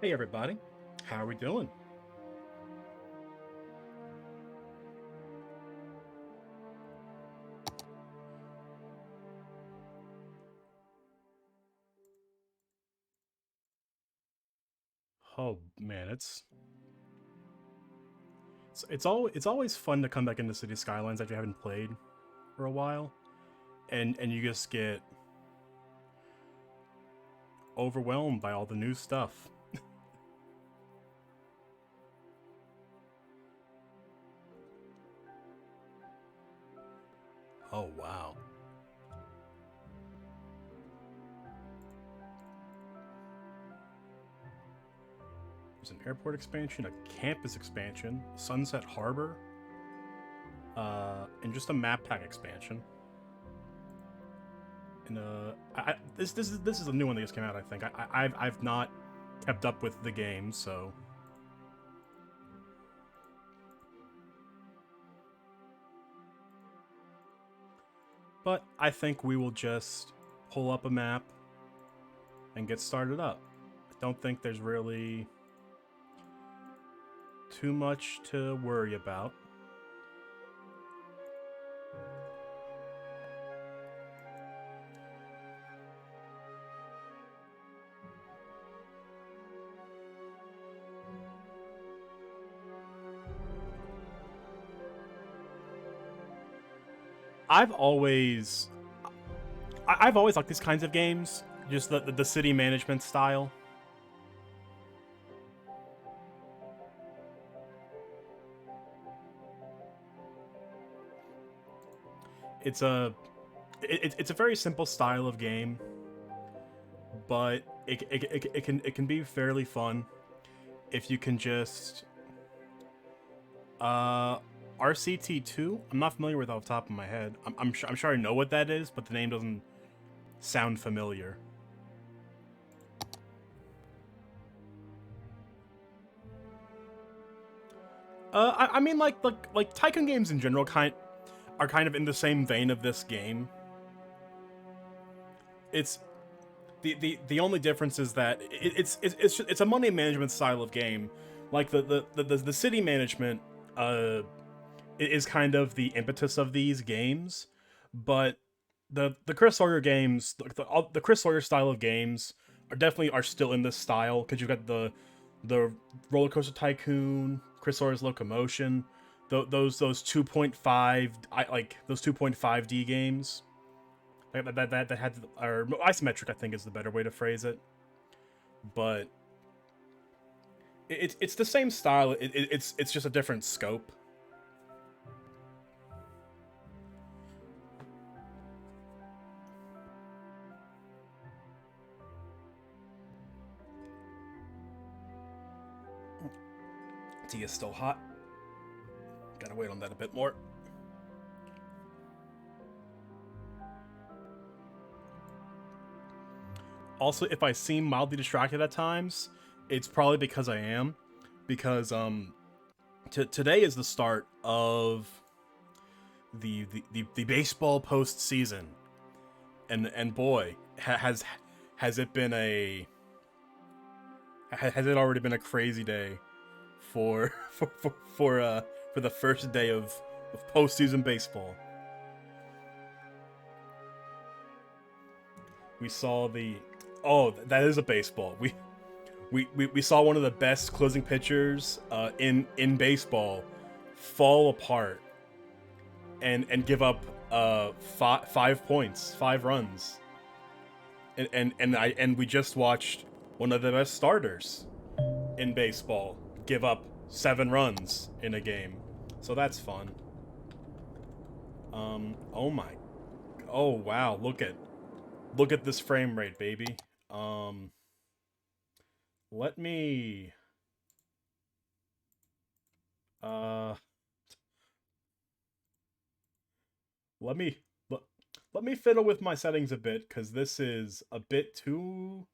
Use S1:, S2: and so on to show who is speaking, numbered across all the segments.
S1: Hey everybody, how are we doing? Oh man, it's always fun to come back into City Skylines after you haven't played for a while, and you just get overwhelmed by all the new stuff. Oh wow, there's an airport expansion, a campus expansion, Sunset Harbor, and just a map pack expansion. And this is a new one that just came out. I think I've not kept up with the game, so but I think we will just pull up a map and get started up. I don't think there's really too much to worry about. I've always I've always liked these kinds of games, just the city management style. It's a it's a very simple style of game, but it can be fairly fun if you can just uh RCT2. I'm not familiar with it off the top of my head. I'm sure I know what that is, but the name doesn't sound familiar. I mean like Tycoon games in general are kind of in the same vein of this game. It's the only difference is that it's a money management style of game. Like the city management is kind of the impetus of these games, but the Chris Sawyer games, the Chris Sawyer style of games are still in this style because you've got the roller coaster tycoon, Chris Sawyer's locomotion, those 2.5 like those 2.5D games that had or isometric I think is the better way to phrase it, but it's the same style. It's just a different scope. Tea is still hot. Gotta wait on that a bit more. Also, if I seem mildly distracted at times, it's probably because I am. Because today is the start of the baseball postseason, and boy, has it been a has it already been a crazy day for for the first day of postseason baseball. We saw the that is a baseball. We saw one of the best closing pitchers in baseball fall apart and give up 5 points, 5 runs, and we just watched one of the best starters in baseball give up 7 runs in a game. So that's fun. Oh my, oh wow, look at this frame rate, baby. Um, let me uh let me let, let me fiddle with my settings a bit because this is a bit too.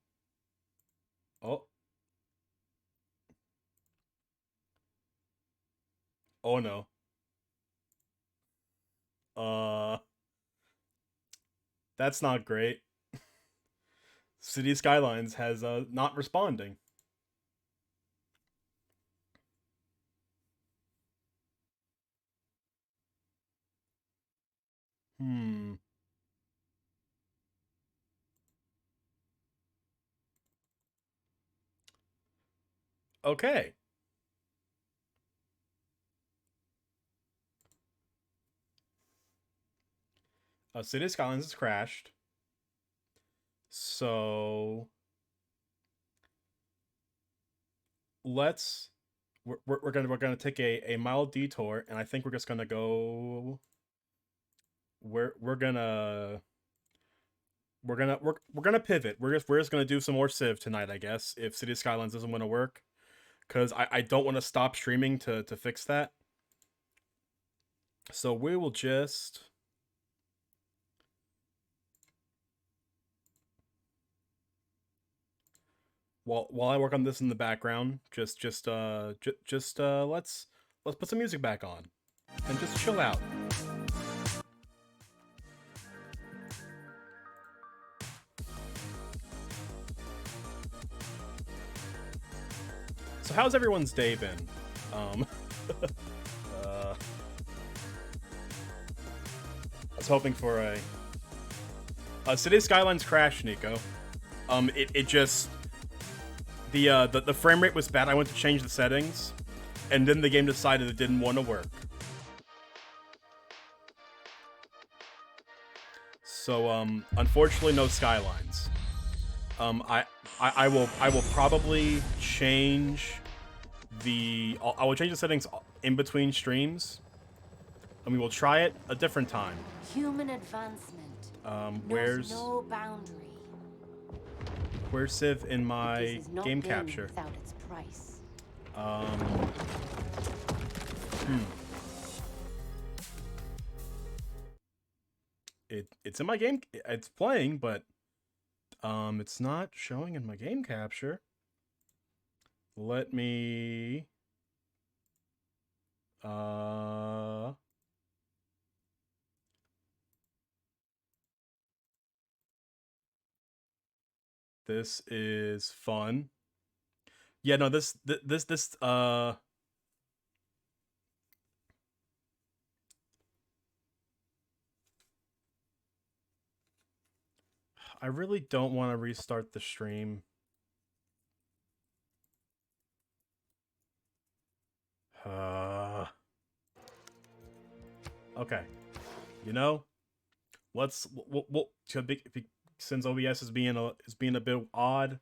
S1: Oh, oh no. Uh, that's not great. City Skylines has not responding. Hmm. Okay. City Skylines has crashed. So let's we're gonna take a mild detour, and I think we're just gonna go. We're gonna pivot. We're just gonna do some more Civ tonight, I guess. If City Skylines doesn't want to work, because I don't want to stop streaming to fix that. So we will just. While I work on this in the background, let's put some music back on and just chill out. So how's everyone's day been? Um, I was hoping for a City Skylines crash, Nico. It just the frame rate was bad. I went to change the settings, and then the game decided it didn't want to work. So unfortunately, no Skylines. I will probably change I will change the settings in between streams, and we will try it a different time.
S2: Human advancement.
S1: Where's
S2: no boundary.
S1: Where's Civ in my game capture?
S2: Without its price.
S1: It's in my game. It's playing, but it's not showing in my game capture. Let me. This is fun. Yeah, no, this I really don't want to restart the stream. Okay. You know, we'll since OBS is being a bit odd,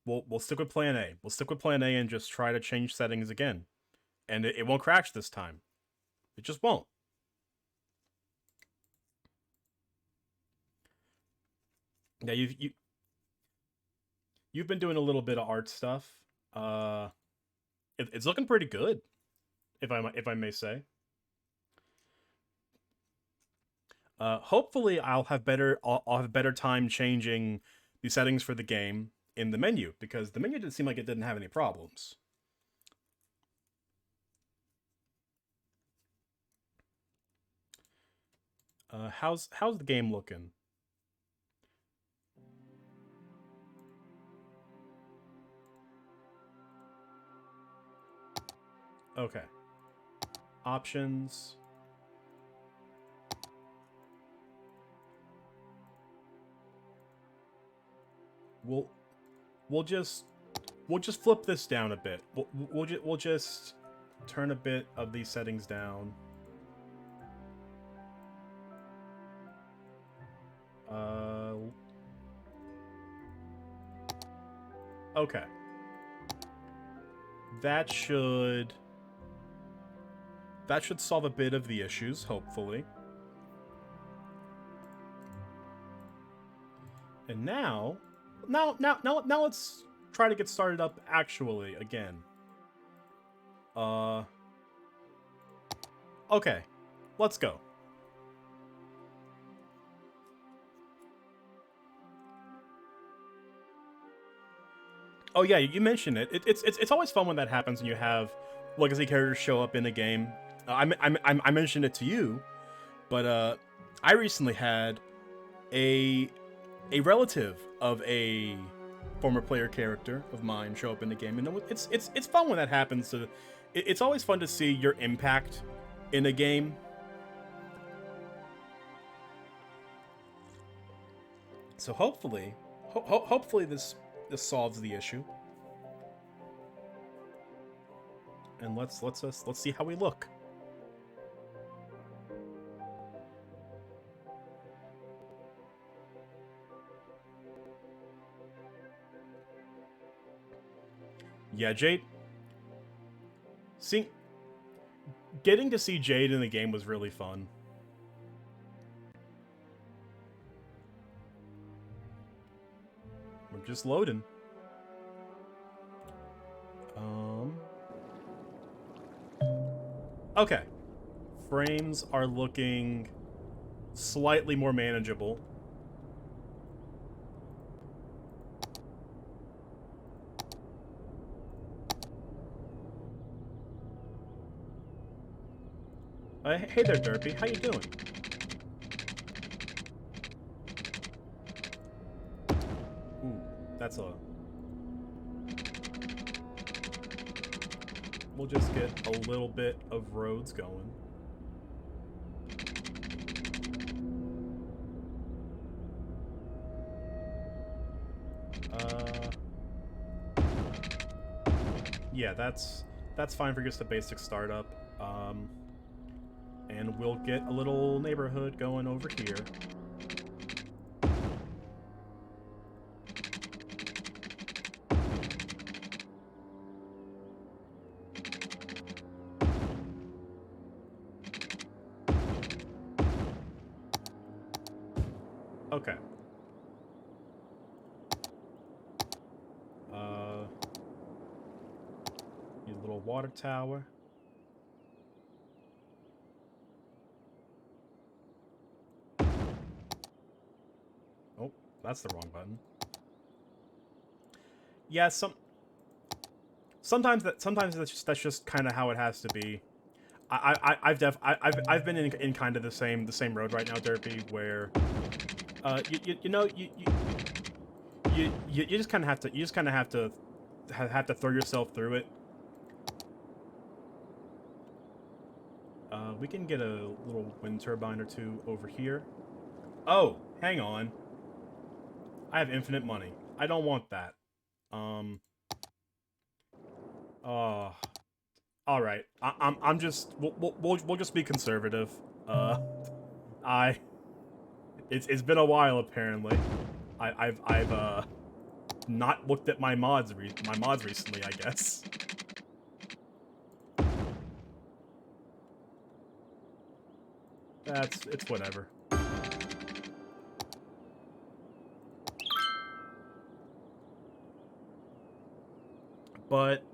S1: we'll stick with Plan A. We'll stick with Plan A and just try to change settings again, and it won't crash this time. It just won't. Yeah, you've been doing a little bit of art stuff. It's looking pretty good, if I may say. Hopefully, I'll have better time changing the settings for the game in the menu, because the menu didn't seem like it didn't have any problems. How's the game looking? Okay. Options. We'll just flip this down a bit. We'll just turn a bit of these settings down. Okay. That should solve a bit of the issues, hopefully. And now let's try to get started up actually again. Okay. Let's go. Oh yeah, you mentioned it. It's always fun when that happens and you have legacy characters show up in a game. I mentioned it to you, but I recently had a relative of a former player character of mine show up in the game, and it's fun when that happens. So it's always fun to see your impact in a game. So hopefully, hopefully this solves the issue. And let's see how we look. Yeah, Jade. Getting to see Jade in the game was really fun. We're just loading. Okay. Frames are looking slightly more manageable. Hey there, Derpy. How you doing? Ooh, that's a... We'll just get a little bit of roads going. Yeah, that's fine for just a basic startup. And we'll get a little neighborhood going over here. Okay. Need a little water tower. Oh, that's the wrong button. Yeah, sometimes that's just kind of how it has to be. I've been in kind of the same road right now, Derpy, where you just kind of have to throw yourself through it. We can get a little wind turbine or two over here. Oh, hang on. I have infinite money. I don't want that. All right. I'm just we'll just be conservative. It's been a while apparently. I've not looked at my mods recently, I guess. It's whatever. But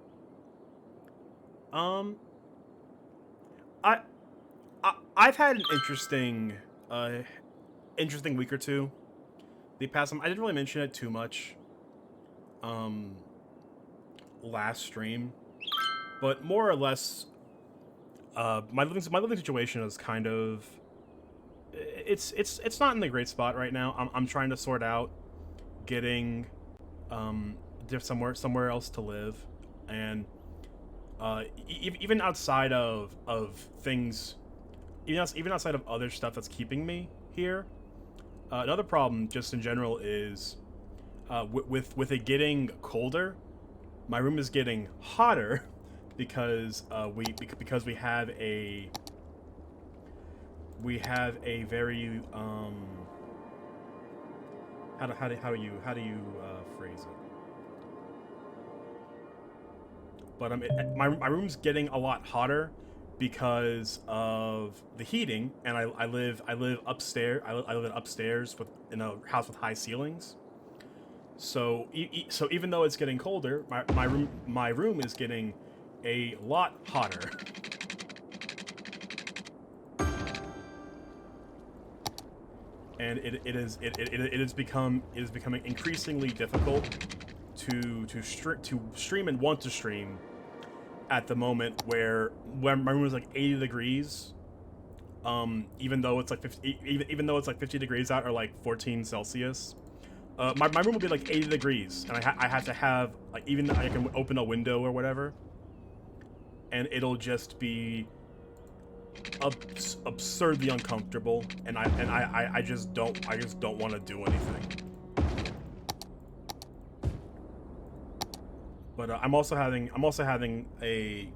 S1: I've had an interesting week or two. The past time I didn't really mention it too much. Last stream, but more or less, my living situation is kind of it's not in the great spot right now. I'm trying to sort out getting somewhere else to live, and even outside of things, even outside of other stuff that's keeping me here. Another problem, just in general, is with it getting colder, my room is getting hotter because we have a very how do you phrase it? But my room's getting a lot hotter because of the heating, and I live upstairs. I live upstairs in a house with high ceilings. So so even though it's getting colder, my room is getting a lot hotter. And it is becoming increasingly difficult to stream and want to stream at the moment where my room is like 80 degrees, even though it's like 50, even though it's like 50 degrees out, or like 14 Celsius. My room will be like 80 degrees, and I have to have, like, even I can open a window or whatever, and it'll just be absurdly uncomfortable, and I just don't want to do anything. But I'm also having a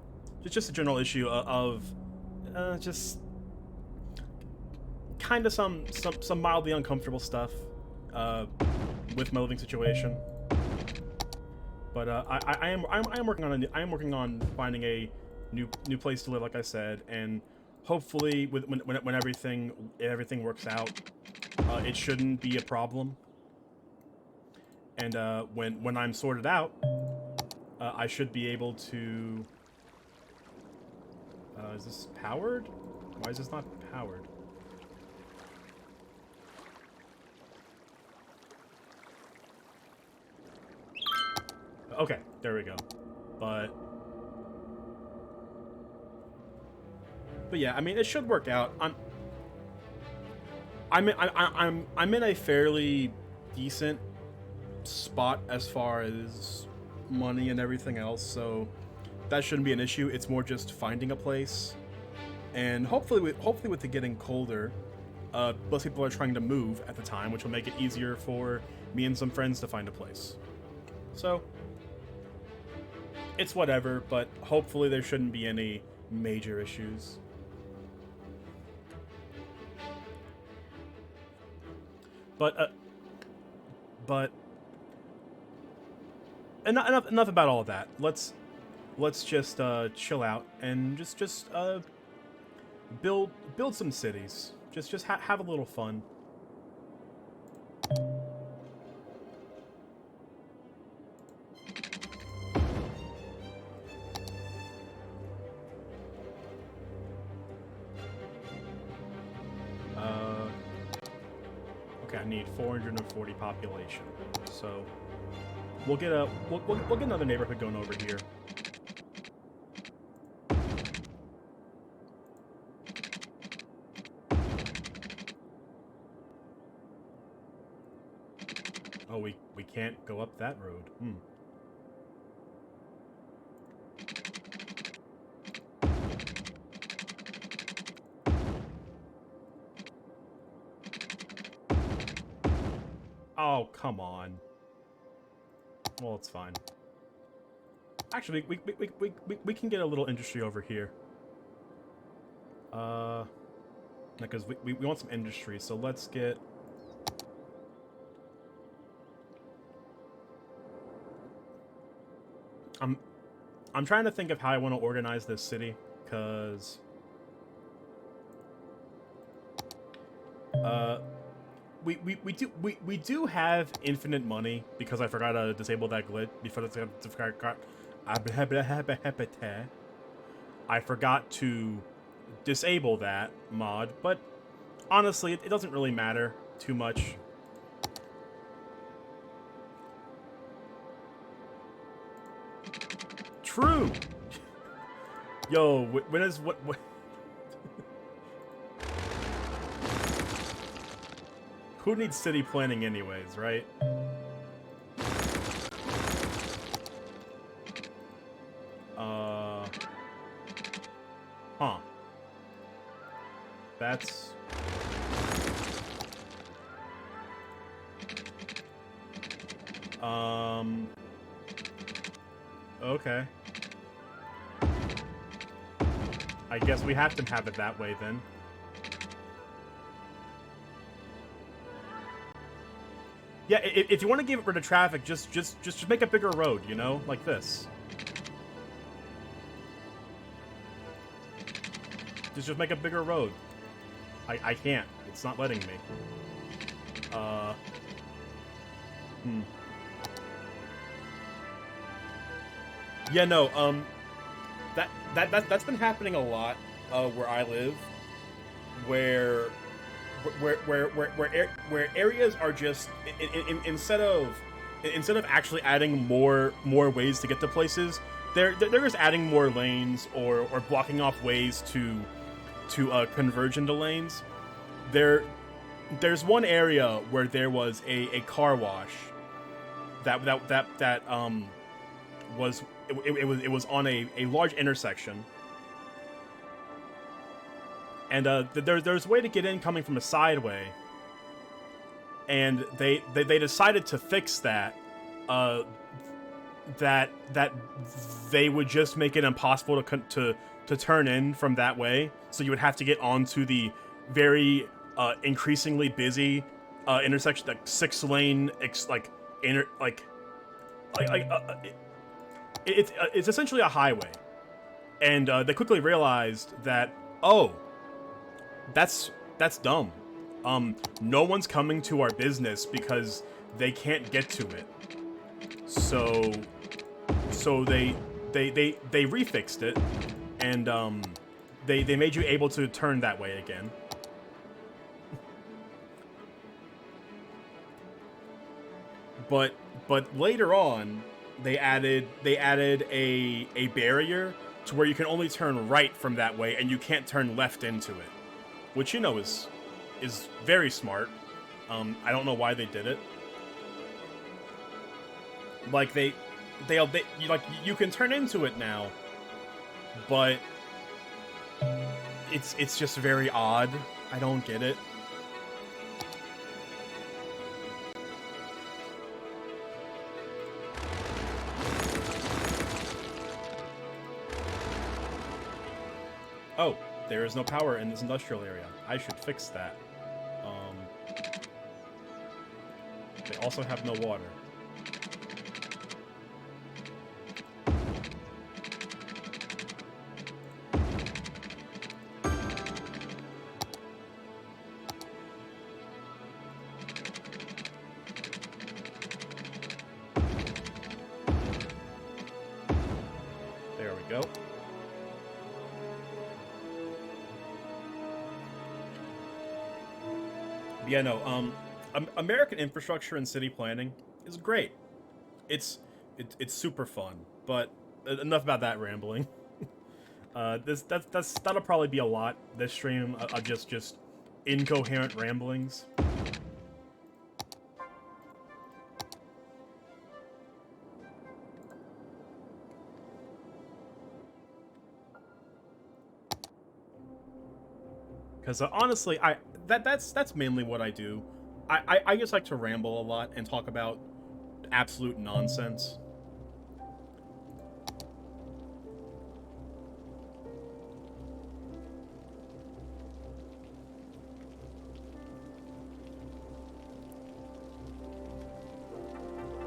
S1: just a general issue of just kind of some mildly uncomfortable stuff with my living situation. But I am working on finding a new place to live, like I said, and hopefully when everything works out, it shouldn't be a problem. And when I'm sorted out, I should be able to. Is this powered? Why is this not powered? Okay, there we go. But yeah, I mean, it should work out. I'm in a fairly decent spot as far as money and everything else, so that shouldn't be an issue. It's more just finding a place, and hopefully with it getting colder, most people are trying to move at the time, which will make it easier for me and some friends to find a place. So it's whatever, but hopefully there shouldn't be any major issues. But enough about all of that. Let's just chill out and just build some cities. Just have a little fun. Okay, I need 440 population, so we'll get another neighborhood going over here. Oh, we can't go up that road. Oh, come on. Well, it's fine. Actually, we can get a little industry over here. Because we want some industry, so let's get... I'm trying to think of how I want to organize this city, because... We do have infinite money, because I forgot to disable that glitch before I forgot to disable that mod, but honestly it doesn't really matter too much. True. Yo, when is what who needs city planning anyways, right? Huh. That's... Okay. I guess we have to have it that way then. Yeah, if you want to get rid of traffic, just make a bigger road, you know, like this. Just make a bigger road. I can't. It's not letting me. Yeah, no. That's been happening a lot where I live, where areas are just instead of actually adding more ways to get to places, they're just adding more lanes or blocking off ways to converge into lanes. There's one area where there was a car wash that was it was on a large intersection. And there's a way to get in coming from a sideway, and they decided to fix that that they would just make it impossible to turn in from that way. So you would have to get onto the very increasingly busy intersection, like 6-lane, inter like it's essentially a highway, and they quickly realized that, oh, that's dumb. No one's coming to our business because they can't get to it. So they refixed it, and they made you able to turn that way again. But later on, they added a barrier to where you can only turn right from that way, and you can't turn left into it, which, you know, is very smart. I don't know why they did it. Like they like, you can turn into it now, but it's just very odd. I don't get it. Oh, there is no power in this industrial area. I should fix that. They also have no water. There we go. Yeah, no, American infrastructure and city planning is great. It's super fun, but enough about that rambling. That'll probably be a lot this stream of just incoherent ramblings. Because honestly, that's mainly what I do. I just like to ramble a lot and talk about absolute nonsense.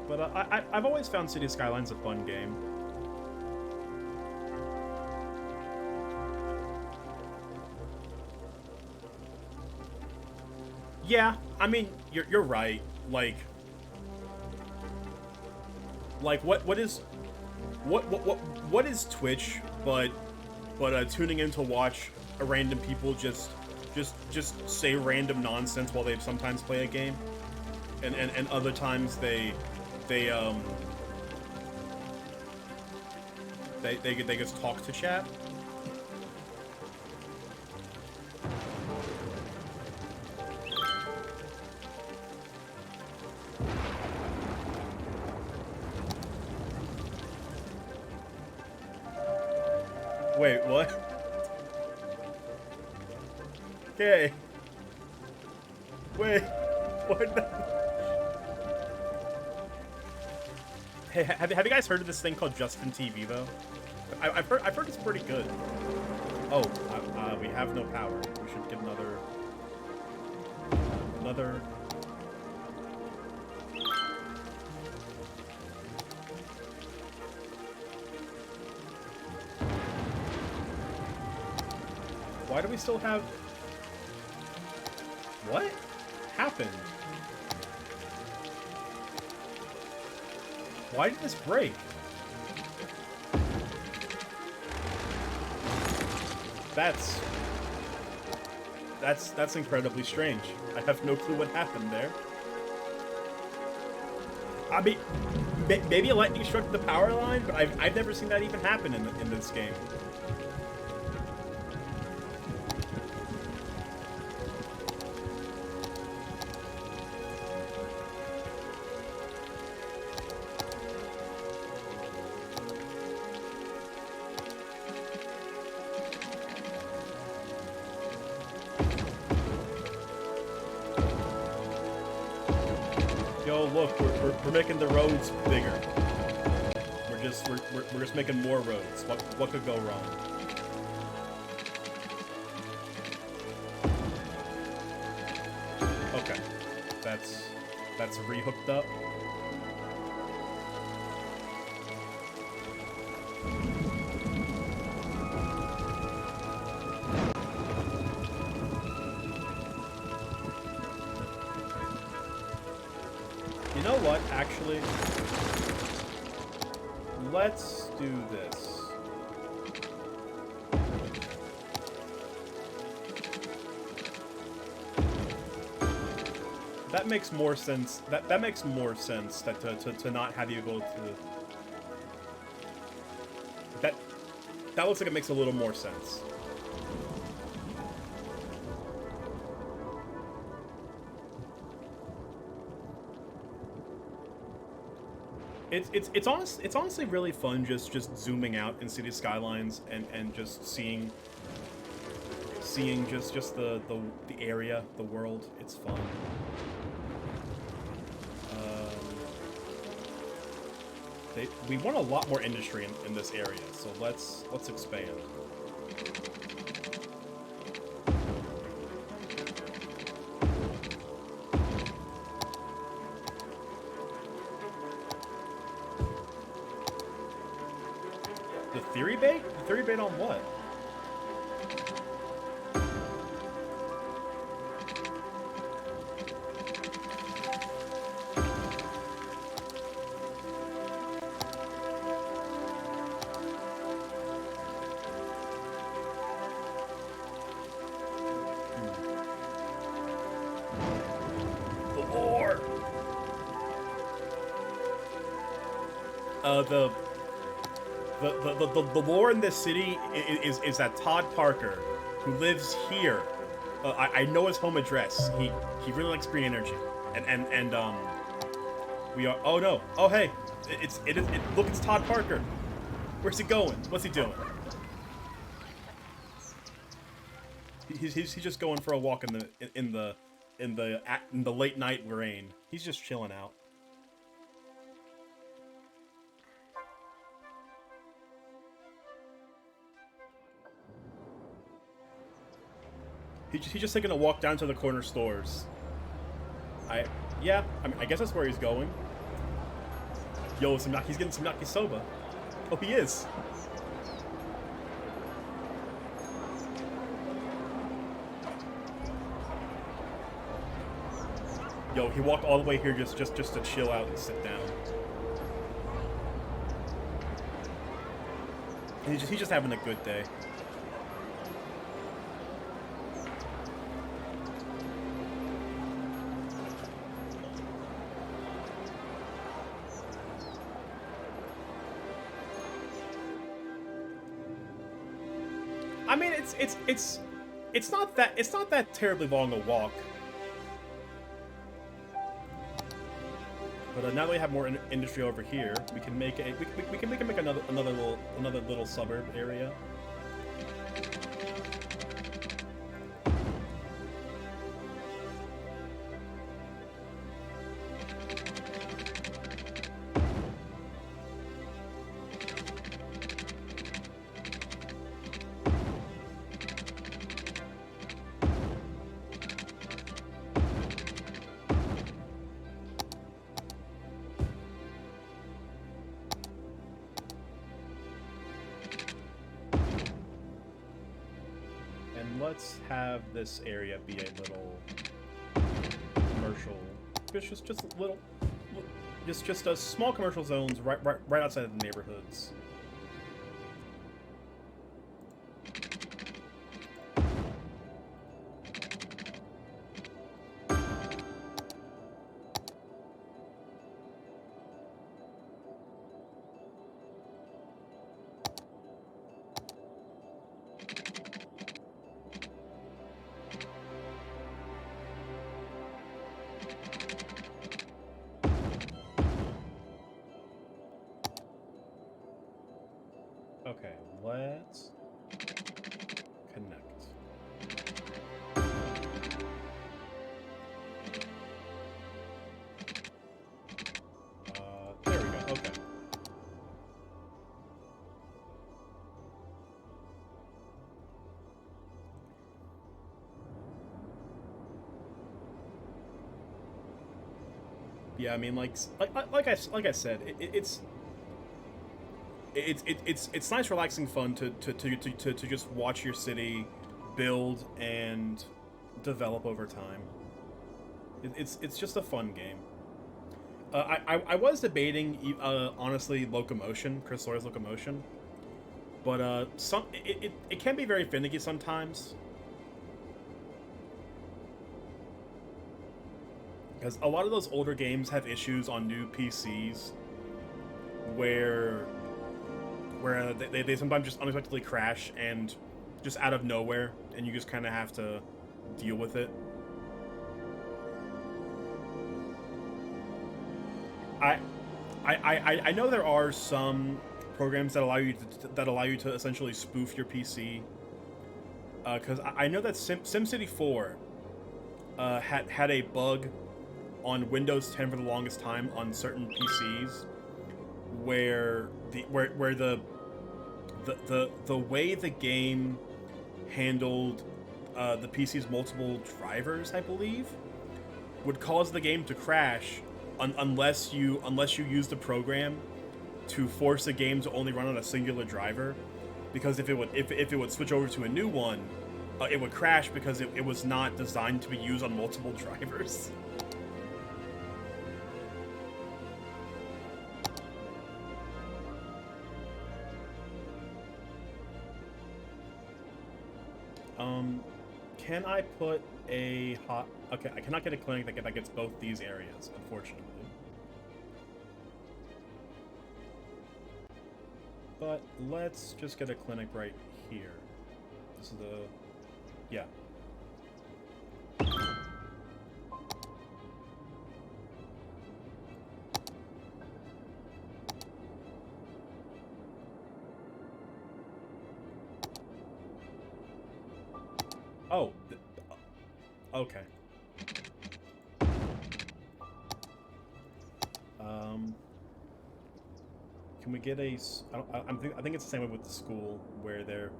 S1: But I've always found City Skylines a fun game. Yeah, I mean, you're right. Like what is Twitch but tuning in to watch a random people just say random nonsense while they sometimes play a game, and other times they just talk to chat. Wait, what? Okay. Wait, what? Hey, have you guys heard of this thing called Justin TV though? I've heard it's pretty good. Oh, we have no power. We should get another. Why do we still have... What happened? Why did this break? That's incredibly strange. I have no clue what happened there. I mean, maybe a lightning struck the power line, but I've never seen that even happen in this game. Yo, look, we're making the roads bigger. we're just making more roads. What could go wrong? Okay, that's re-hooked up. You know what? Actually, let's do this. That makes more sense. That makes more sense. That to not have you go to that looks like it makes a little more sense. It's honestly really fun just zooming out in city skylines and just seeing just the area, the world. It's fun. We want a lot more industry in this area, so let's expand. The theory bait? The theory bait on what? The lore in this city is that Todd Parker, who lives here, I know his home address. He really likes green energy, and we are. Oh no! Oh hey! Look, it's Todd Parker. Where's he going? What's he doing? He's just going for a walk in the late night rain. He's just chilling out. He's just taking a walk down to the corner stores. Yeah, I mean, I guess that's where he's going. Yo, he's getting some yakisoba. Oh, he is. Yo, he walked all the way here just to chill out and sit down. And he's just having a good day. I mean, it's not that terribly long a walk. But now that we have more industry over here, we can make it. We can make another little suburb area. Let's have this area be a little commercial, just a little, just a small commercial zones right outside of the neighborhoods. Okay, let's connect. There we go, okay. Yeah, I mean, like I said, it's nice, relaxing fun to just watch your city build and develop over time. It's just a fun game. I was debating, honestly, Locomotion, Chris Lawyer's Locomotion, but it can be very finicky sometimes, because a lot of those older games have issues on new PCs where they sometimes just unexpectedly crash and just out of nowhere, and you just kind of have to deal with it. I, I know there are some programs that allow you to essentially spoof your PC. Because I know that SimCity 4 had a bug on Windows 10 for the longest time on certain PCs, where the way the game handled the PC's multiple drivers, I believe, would cause the game to crash unless you use the program to force the game to only run on a singular driver. Because if it would switch over to a new one, it would crash because it was not designed to be used on multiple drivers. Can I put a hot... Okay, I cannot get a clinic that gets both these areas, unfortunately. But let's just get a clinic right here. This is the... Yeah. Oh. Okay. Can we get a... I think it's the same way with the school, where they're...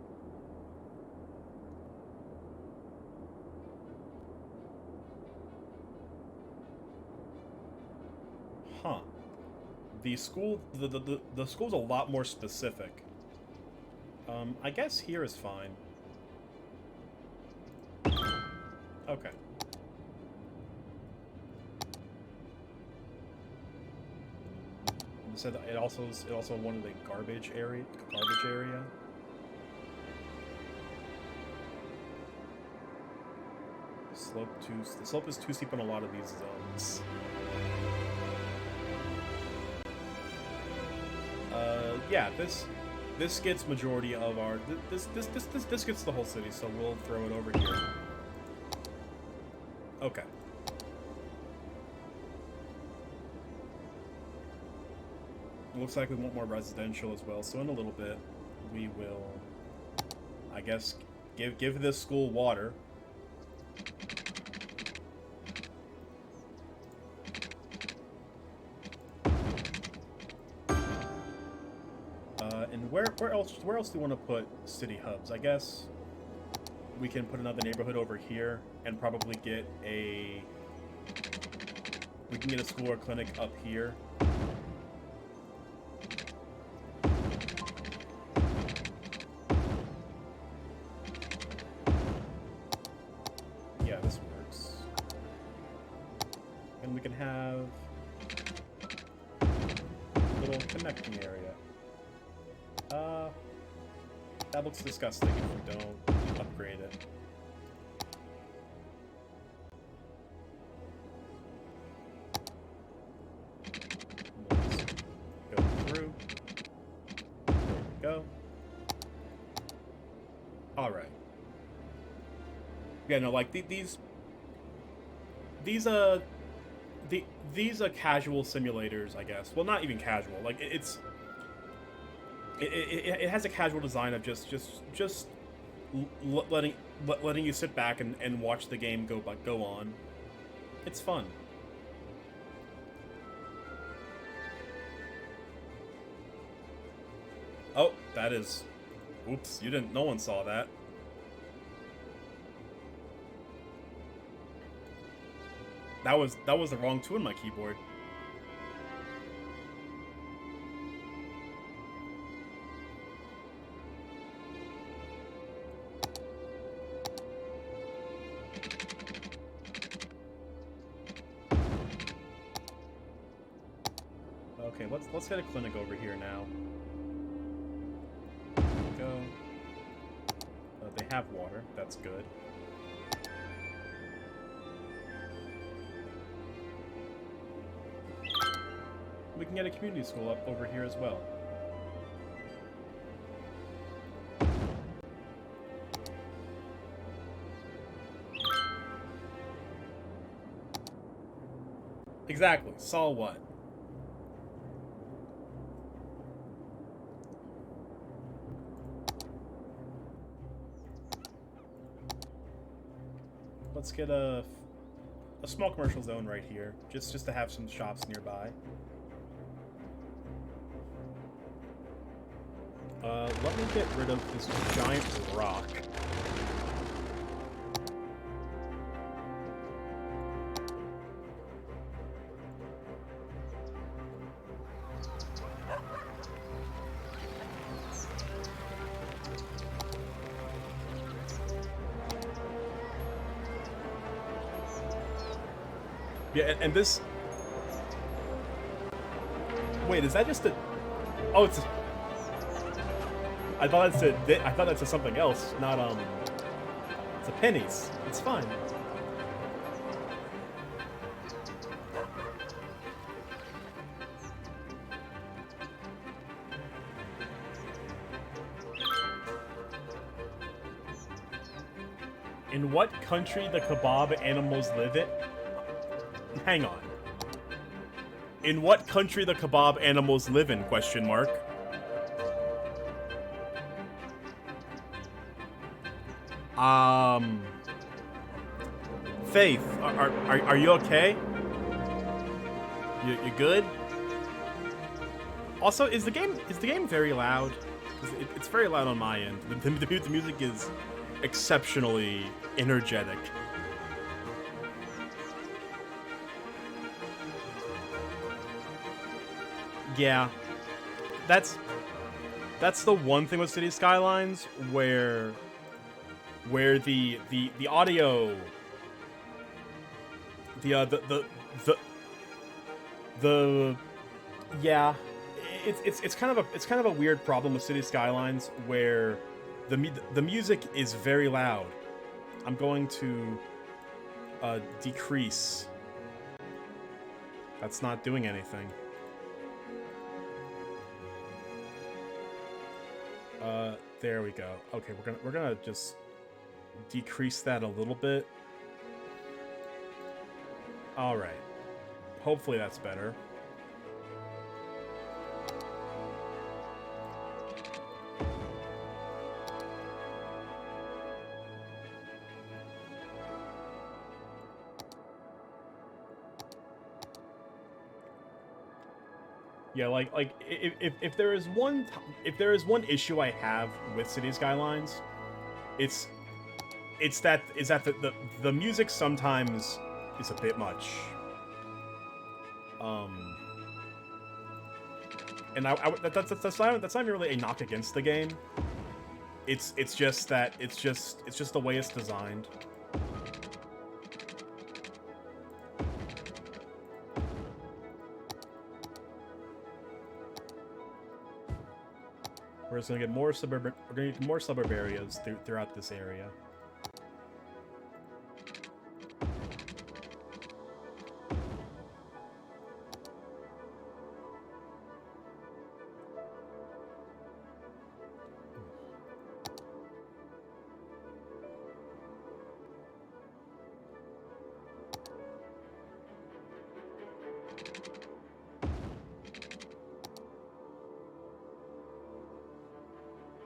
S1: Huh. The school... The school's a lot more specific. I guess here is fine. Okay. It said it also wanted a garbage area. The slope is too steep on a lot of these zones. Yeah, this gets majority of our this gets the whole city, so we'll throw it over here. Okay. Looks like we want more residential as well, so in a little bit we will, I guess, give this school water. And where else do you want to put city hubs? I guess we can put another neighborhood over here and probably get a... We can get a school or clinic up here. Yeah, this works. And we can have a little connecting area. That looks disgusting if we don't upgrade it. Go through. There we go. Alright. Yeah, no, like, these are casual simulators, I guess. Well, not even casual. Like, it has a casual design of just letting you sit back and watch the game go on. It's fun. Oh, that is... Oops, no one saw that. That was the wrong two on my keyboard. Okay, let's get a clinic over here now. There we go. They have water. That's good. We can get a community school up over here as well. Exactly. Saw what? Let's get a small commercial zone right here, just to have some shops nearby. Let me get rid of this giant rock. Yeah, and this... Wait, is that just a... Oh, it's... I thought that said something else, not, It's a pennies. It's fine. In what country the kebab animals live in? Hang on. In what country the kebab animals live in? Question mark. Faith, are you okay? You good? Also, is the game very loud? It's very loud on my end. The music is exceptionally energetic. Yeah, that's the one thing with City Skylines where the audio, yeah, it's kind of a weird problem with City Skylines where the music is very loud. I'm going to decrease. That's not doing anything. There we go. Okay, we're gonna just decrease that a little bit. All right. Hopefully that's better. Yeah, like if there is one issue I have with City Skylines, it's that the music sometimes is a bit much. And that's not even really a knock against the game. It's just the way it's designed. We're just gonna get more suburb areas throughout this area.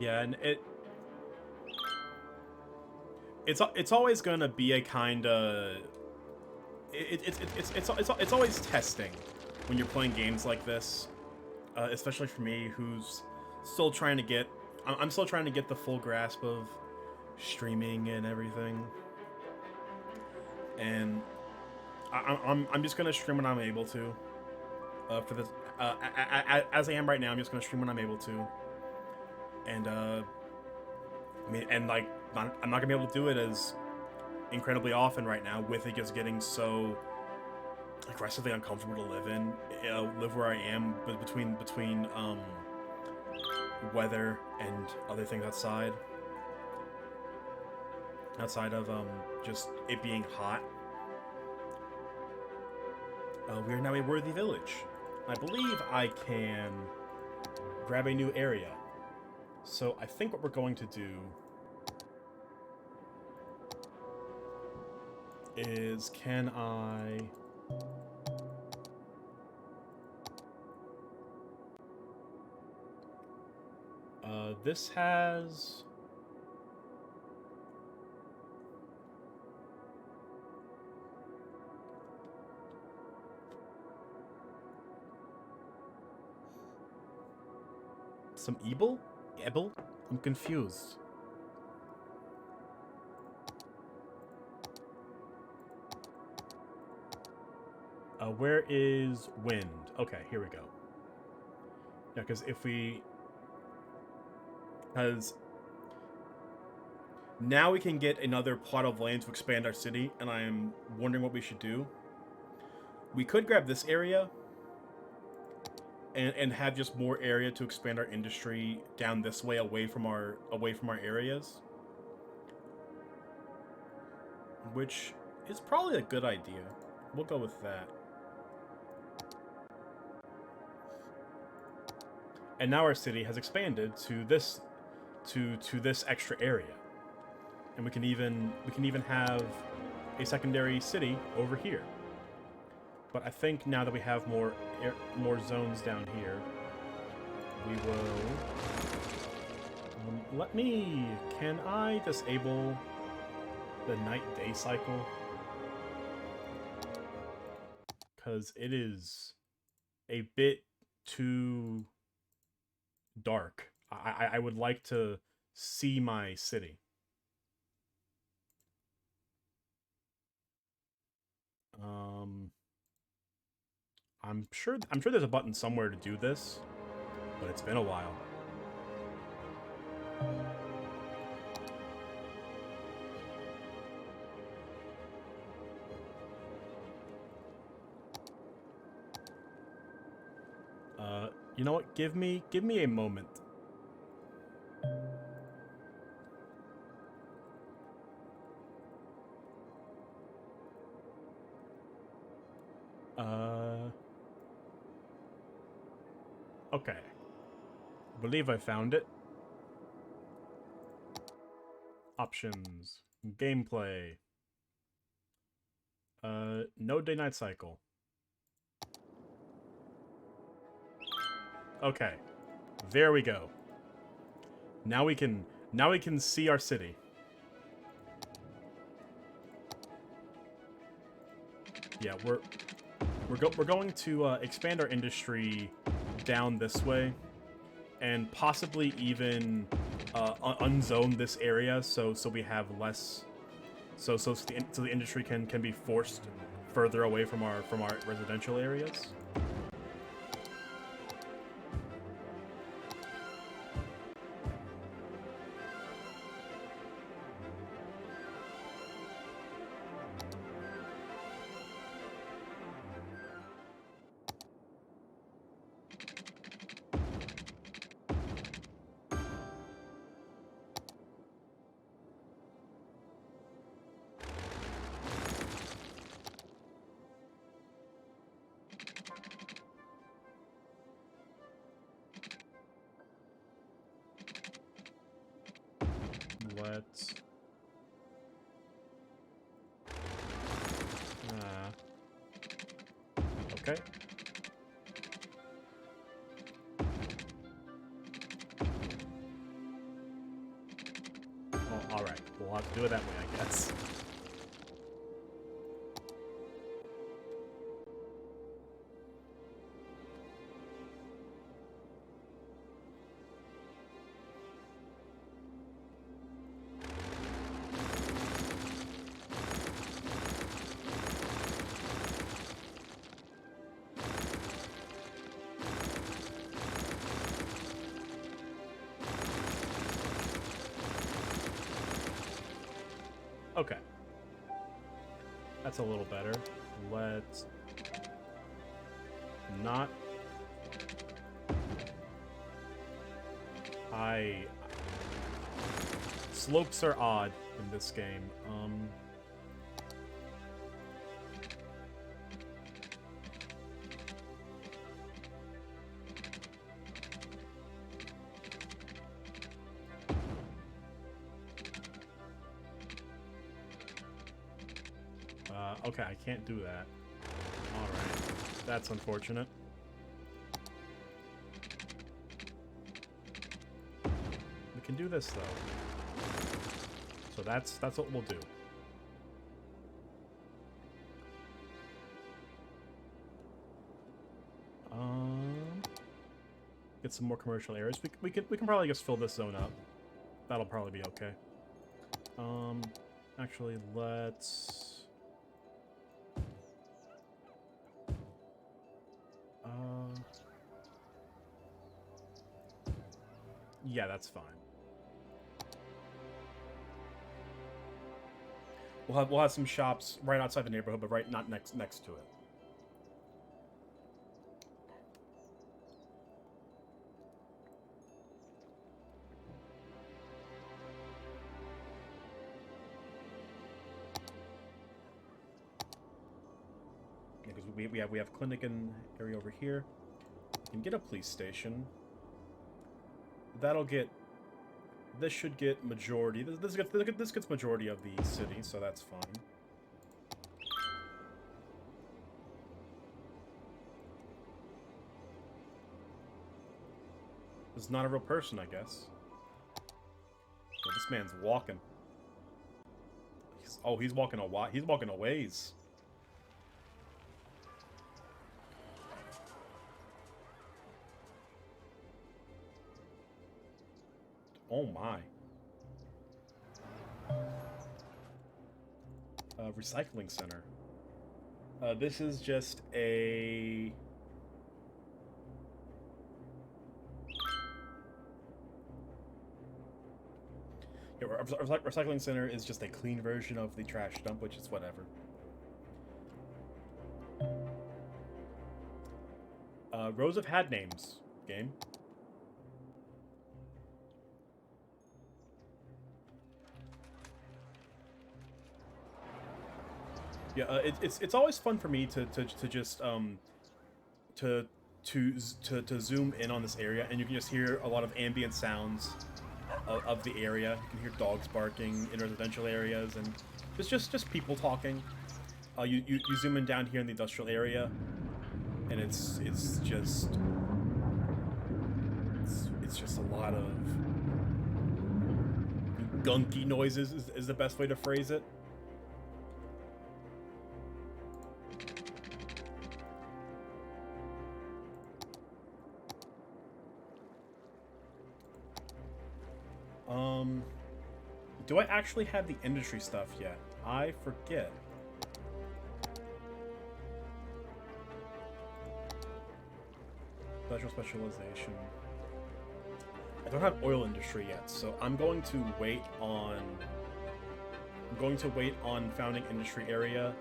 S1: Yeah, and it's always gonna be a kind of it's always testing when you're playing games like this, especially for me, who's still trying to get I'm still trying to get the full grasp of streaming and everything, and I'm just gonna stream when I'm able to. For this, as I am right now, I'm just gonna stream when I'm able to. And I mean, and like, I'm not gonna be able to do it as incredibly often right now with it just getting so aggressively uncomfortable to live in. Live where I am, but between weather and other things outside of just it being hot. We are now a worthy village. I believe I can grab a new area. So I think what we're going to do is, can I... this has... some Ebel? Ebel? I'm confused. Where is wind? Okay, here we go. Yeah, because if we... Because now we can get another plot of land to expand our city, and I am wondering what we should do. We could grab this area and have just more area to expand our industry down this way, away from our areas, which is probably a good idea. We'll go with that. And now our city has expanded to this this extra area, and we can even have a secondary city over here. But I think now that we have more zones down here, we will... Can I disable the night-day cycle? Because it is a bit too dark. I would like to see my city. I'm sure there's a button somewhere to do this, but it's been a while. You know what? Give me a moment. Okay. I believe I found it. Options. Gameplay. No day-night cycle. Okay. There we go. Now we can see our city. Yeah, we're going to expand our industry down this way, and possibly even unzone this area so we have less, so the industry can be forced further away from our residential areas. Let's... okay. Well, alright. We'll have to do it that way, I guess. Okay. That's a little better. Let's not... Slopes are odd in this game. Okay, I can't do that. Alright. That's unfortunate. We can do this, though. So that's what we'll do. Get some more commercial areas. We can probably just fill this zone up. That'll probably be okay. Actually, let's... yeah, that's fine. We'll have some shops right outside the neighborhood, but not next to it. Because we have clinic in area over here. We can get a police station. That'll get... This should get majority... This gets majority of the city, so that's fine. This is not a real person, I guess. But this man's walking. He's walking a lot. He's walking a ways. Oh my. Recycling center. This is just a... Yeah, recycling center is just a clean version of the trash dump, which is whatever. Rows have had names, game. Yeah, it's always fun for me to just to zoom in on this area, and you can just hear a lot of ambient sounds of the area. You can hear dogs barking in residential areas, and it's just people talking. You zoom in down here in the industrial area, and it's just a lot of gunky noises is the best way to phrase it. Do I actually have the industry stuff yet? I forget. Specialization. I don't have oil industry yet, so I'm going to wait on founding industry area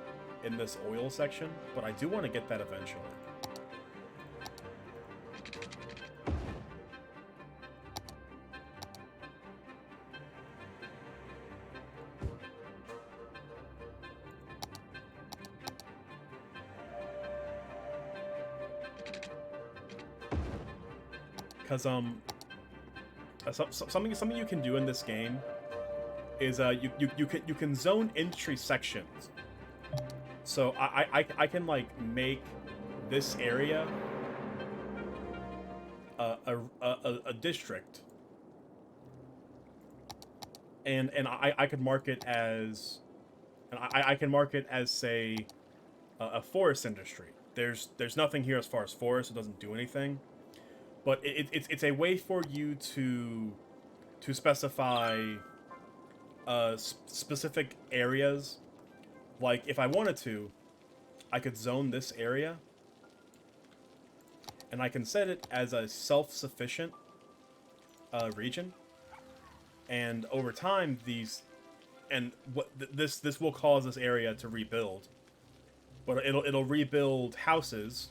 S1: in this oil section, but I do want to get that eventually. Because something you can do in this game is you can zone industry sections. So I can like make this area a district, and I could mark it as, I can mark it as, say, a forest industry. There's nothing here as far as forest. It doesn't do anything. But it's a way for you to specify specific areas. Like, if I wanted to, I could zone this area, and I can set it as a self-sufficient region. And over time, this will cause this area to rebuild. But it'll rebuild houses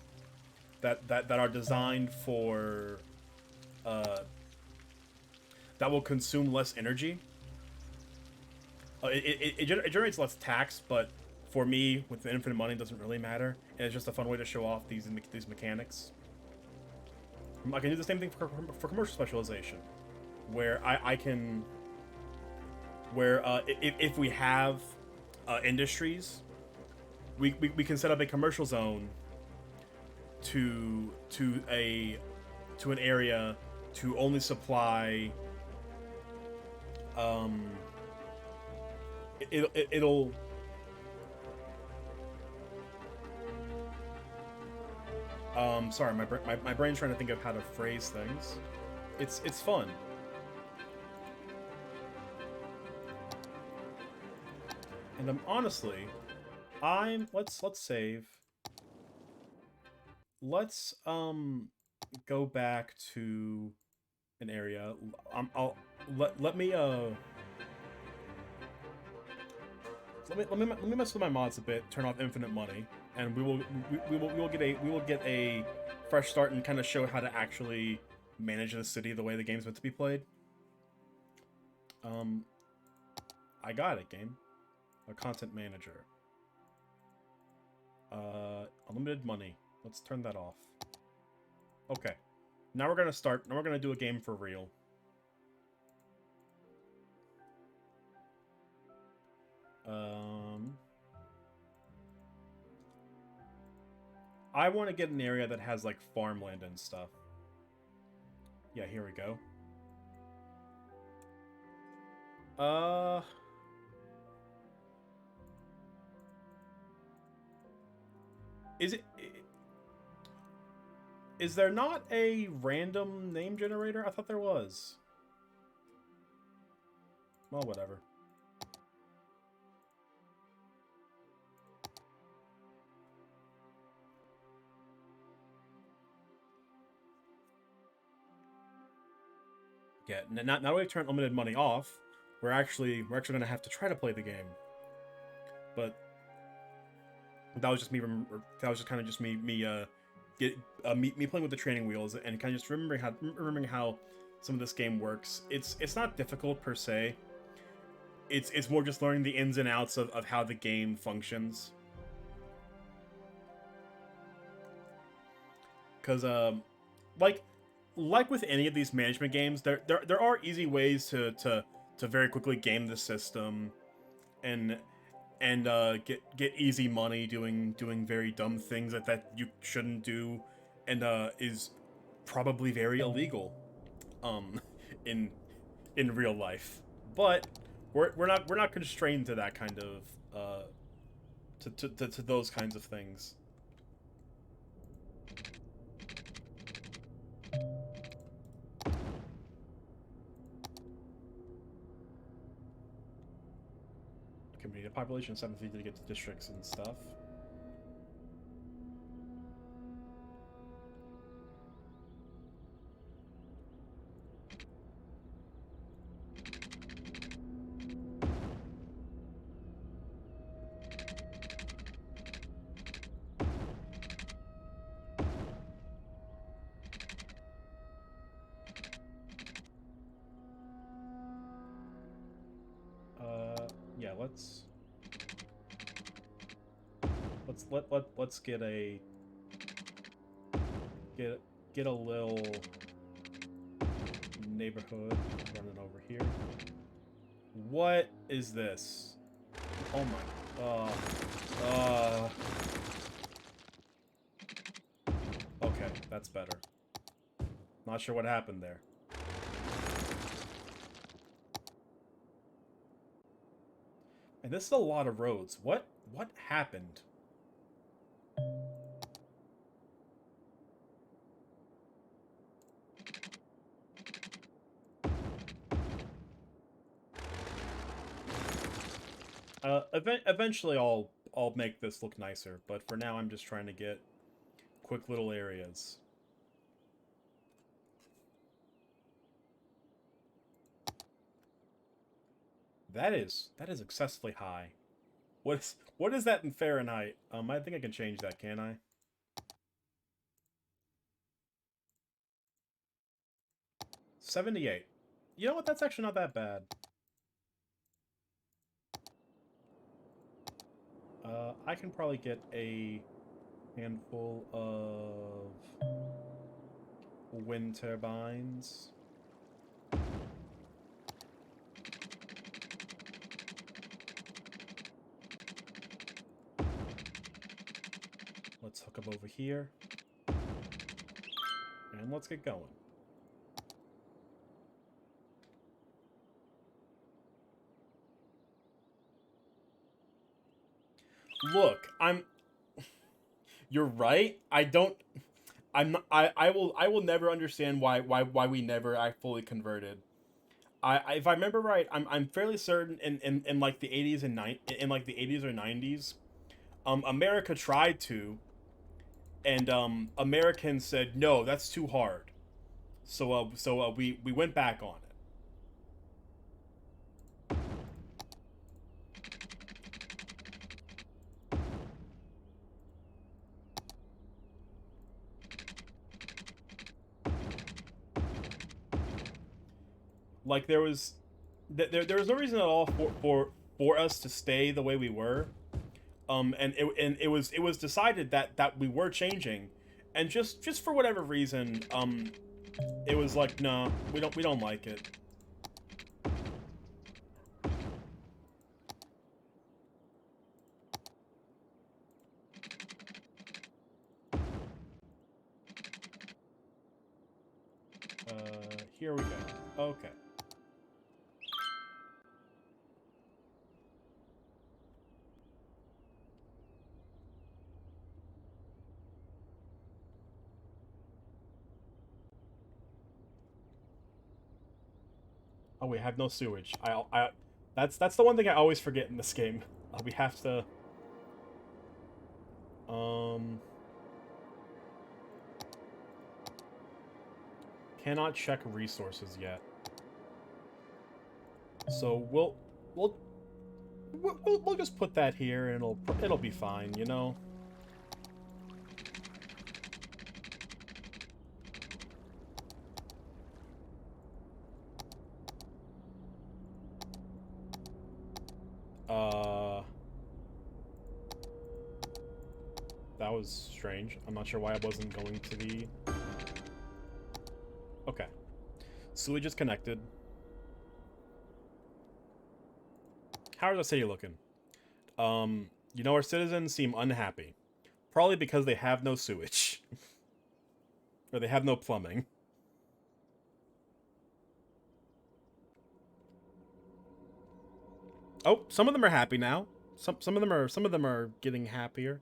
S1: that are designed for uh, that will consume less energy. It generates less tax, but for me, with the infinite money, it doesn't really matter, and it's just a fun way to show off these mechanics. I can do the same thing for commercial specialization, where I can, where if we have industries, we can set up a commercial zone to a to an area to only supply um it'll sorry, my brain's trying to think of how to phrase things. It's fun. And honestly, let's save. Let's go back to an area. I'll let me let me mess with my mods a bit. Turn off infinite money, and we will get a fresh start and kind of show how to actually manage the city the way the game's meant to be played. I got it, game. A content manager. Unlimited money. Let's turn that off. Okay. Now we're gonna start. Now we're gonna do a game for real. I want to get an area that has like farmland and stuff. Yeah, here we go. Is it? Is there not a random name generator? I thought there was. Well, whatever. Yeah, now that we've turned limited money off, we're actually gonna have to try to play the game. But that was just me. That was just kind of just me me playing with the training wheels and kind of just remembering how some of this game works. It's not difficult per se. It's more just learning the ins and outs of how the game functions. Because like with any of these management games, there are easy ways to very quickly game the system and get easy money doing very dumb things that you shouldn't do, and is probably very illegal um in real life. But we're not constrained to that kind of to those kinds of things. Community population 750 to get to districts and stuff. Yeah, let's get a get a little neighborhood running over here. What is this? Oh my. Okay, that's better. Not sure what happened there. And this is a lot of roads. What happened? Eventually I'll make this look nicer, but for now I'm just trying to get quick little areas. That is excessively high. What is that in Fahrenheit? I think I can change that, can I? 78. You know what? That's actually not that bad. I can probably get a handful of wind turbines. Let's hook up over here. And let's get going. Look, you're right. I will never understand why we never fully converted. If I remember right, I'm fairly certain in like the 80s and in like the 80s or 90s, America tried to, and Americans said no, that's too hard. So we went back on it. Like there was no reason at all for us to stay the way we were. And it was decided that we were changing, and just for whatever reason, it was like, no, we don't like it. Here we go. Okay. Oh, we have no sewage. That's the one thing I always forget in this game. We have to. Cannot check resources yet. So we'll just put that here, and it'll be fine, you know. That was strange. I'm not sure why I wasn't going to the... Okay. Sewage is connected. How's the city looking? You know, our citizens seem unhappy. Probably because they have no sewage. Or they have no plumbing. Oh, some of them are happy now. Some of them are getting happier.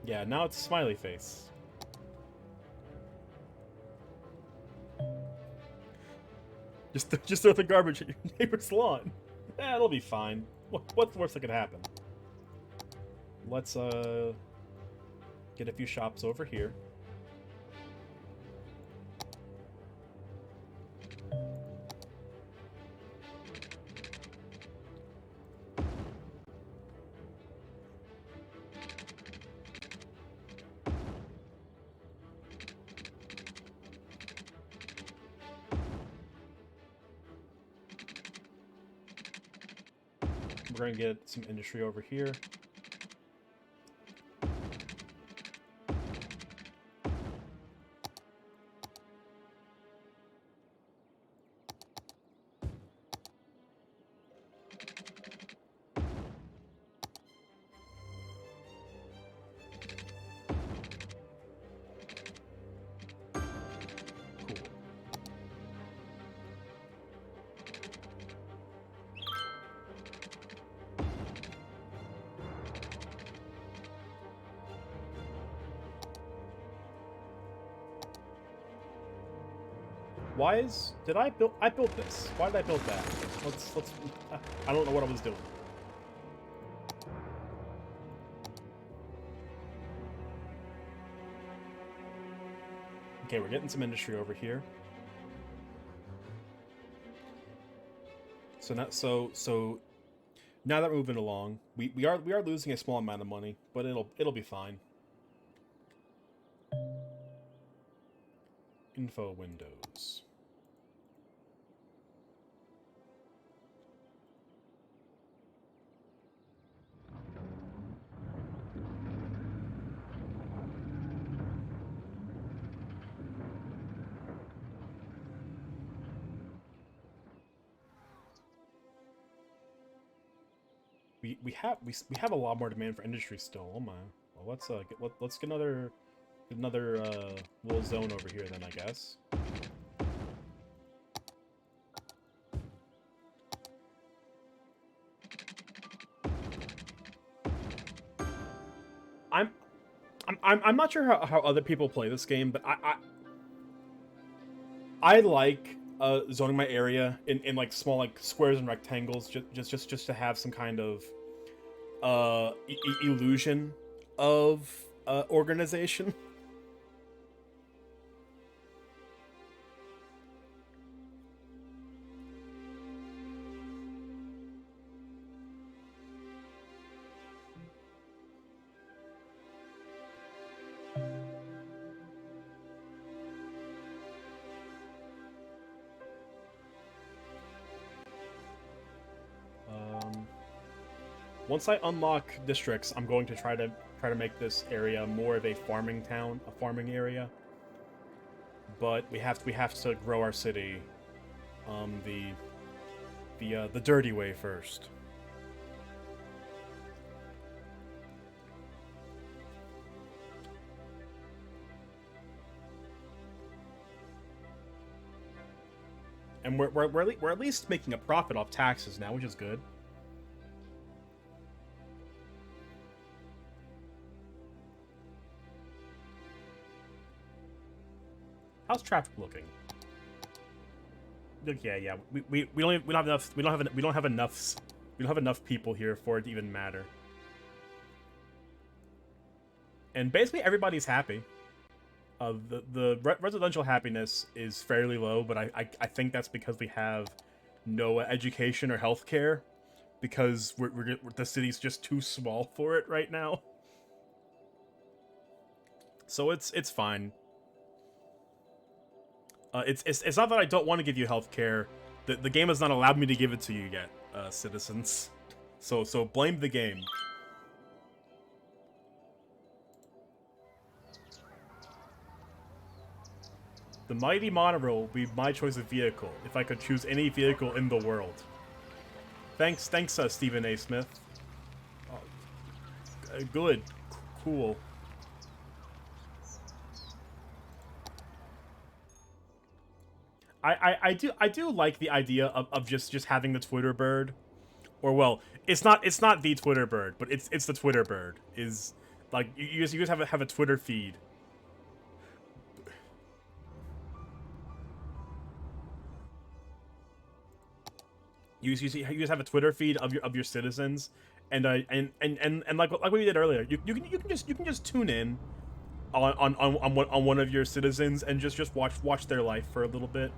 S1: Yeah, now it's a smiley face. Just throw the garbage at your neighbor's lawn. Eh, it'll be fine. What's the worst that could happen? Let's get a few shops over here. We're gonna get some industry over here. I built this? Why did I build that? Let's I don't know what I was doing. Okay, we're getting some industry over here. So Now that we're moving along, we are losing a small amount of money, but it'll be fine. Info windows. We have a lot more demand for industry still. Oh my. Well, let's get another little zone over here then, I guess. I'm I'm not sure how other people play this game, but I like zoning my area in like small like squares and rectangles just to have some kind of illusion of organization. Once I unlock districts, I'm going to try to make this area more of a farming town, a farming area. But we have to grow our city, the dirty way first. And we're at least making a profit off taxes now, which is good. How's traffic looking? Yeah. We don't have enough. We don't have enough people here for it to even matter. And basically everybody's happy. The residential happiness is fairly low, but I think that's because we have no education or healthcare, because the city's just too small for it right now. So it's fine. It's not that I don't want to give you healthcare. The game has not allowed me to give it to you yet, citizens. So blame the game. The mighty monorail will be my choice of vehicle if I could choose any vehicle in the world. Thanks, Stephen A. Smith. Good, cool. I do like the idea of just having the Twitter bird, or well, it's not the Twitter bird, but it's the Twitter bird. Is like you just have a Twitter feed. You just have a Twitter feed of your citizens, and like we did earlier, you can just tune in on one of your citizens and just watch their life for a little bit.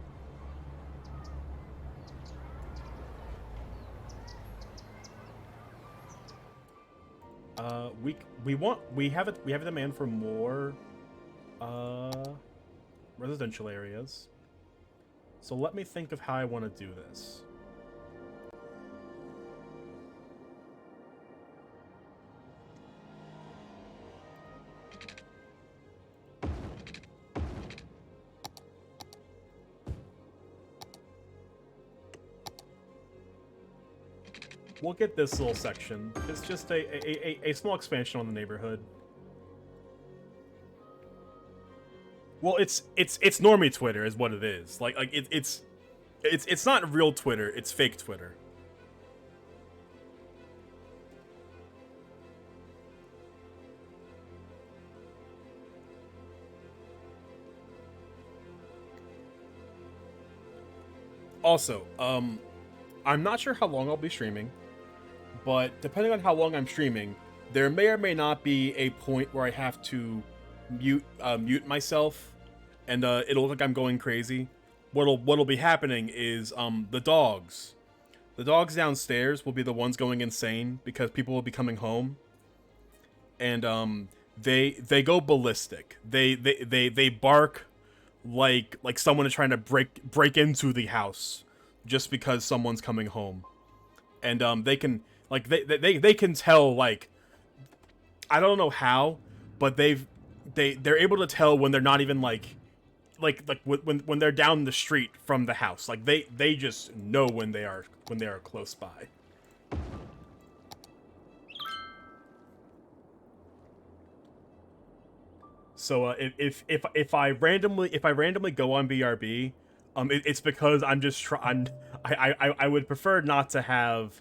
S1: We have a demand for more residential areas. So let me think of how I want to do this. We'll get this little section. It's just a small expansion on the neighborhood. Well, it's normie Twitter is what it is. It's not real Twitter. It's fake Twitter. Also, I'm not sure how long I'll be streaming, but depending on how long I'm streaming, there may or may not be a point where I have to mute myself, and it'll look like I'm going crazy. What'll be happening is the dogs The dogs downstairs will be the ones going insane because people will be coming home, and they go ballistic. They bark like someone is trying to break into the house just because someone's coming home, and they can like they can tell, like, I don't know how, but they're able to tell when they're not even like when they're down the street from the house. Like they just know when they are close by. So if I randomly go on BRB, it's because I'm just trying. I would prefer not to have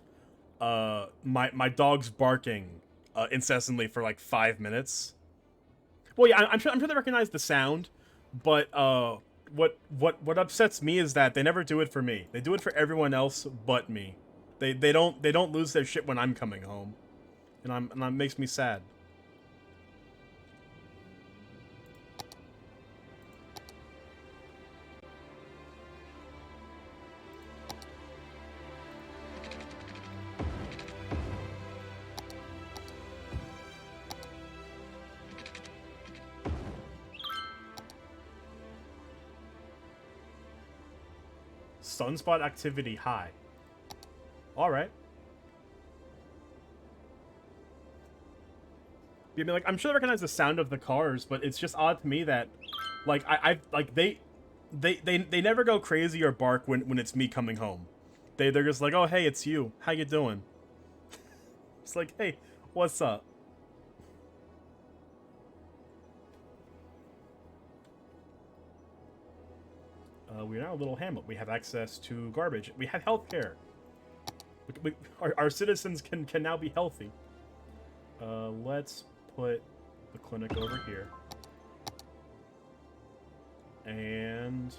S1: my dogs barking incessantly for like 5 minutes. Well, yeah, I'm sure they recognize the sound, but what upsets me is that they never do it for me. They do it for everyone else but me. They don't lose their shit when I'm coming home, and that makes me sad. Sunspot activity high. All right. I mean, like, I'm sure they recognize the sound of the cars, but it's just odd to me that, like, I like they never go crazy or bark when it's me coming home. They're just like, oh hey, it's you. How you doing? It's like, hey, what's up? We're now a little hamlet. We have access to garbage. We have healthcare. Our citizens can now be healthy. Let's put the clinic over here. And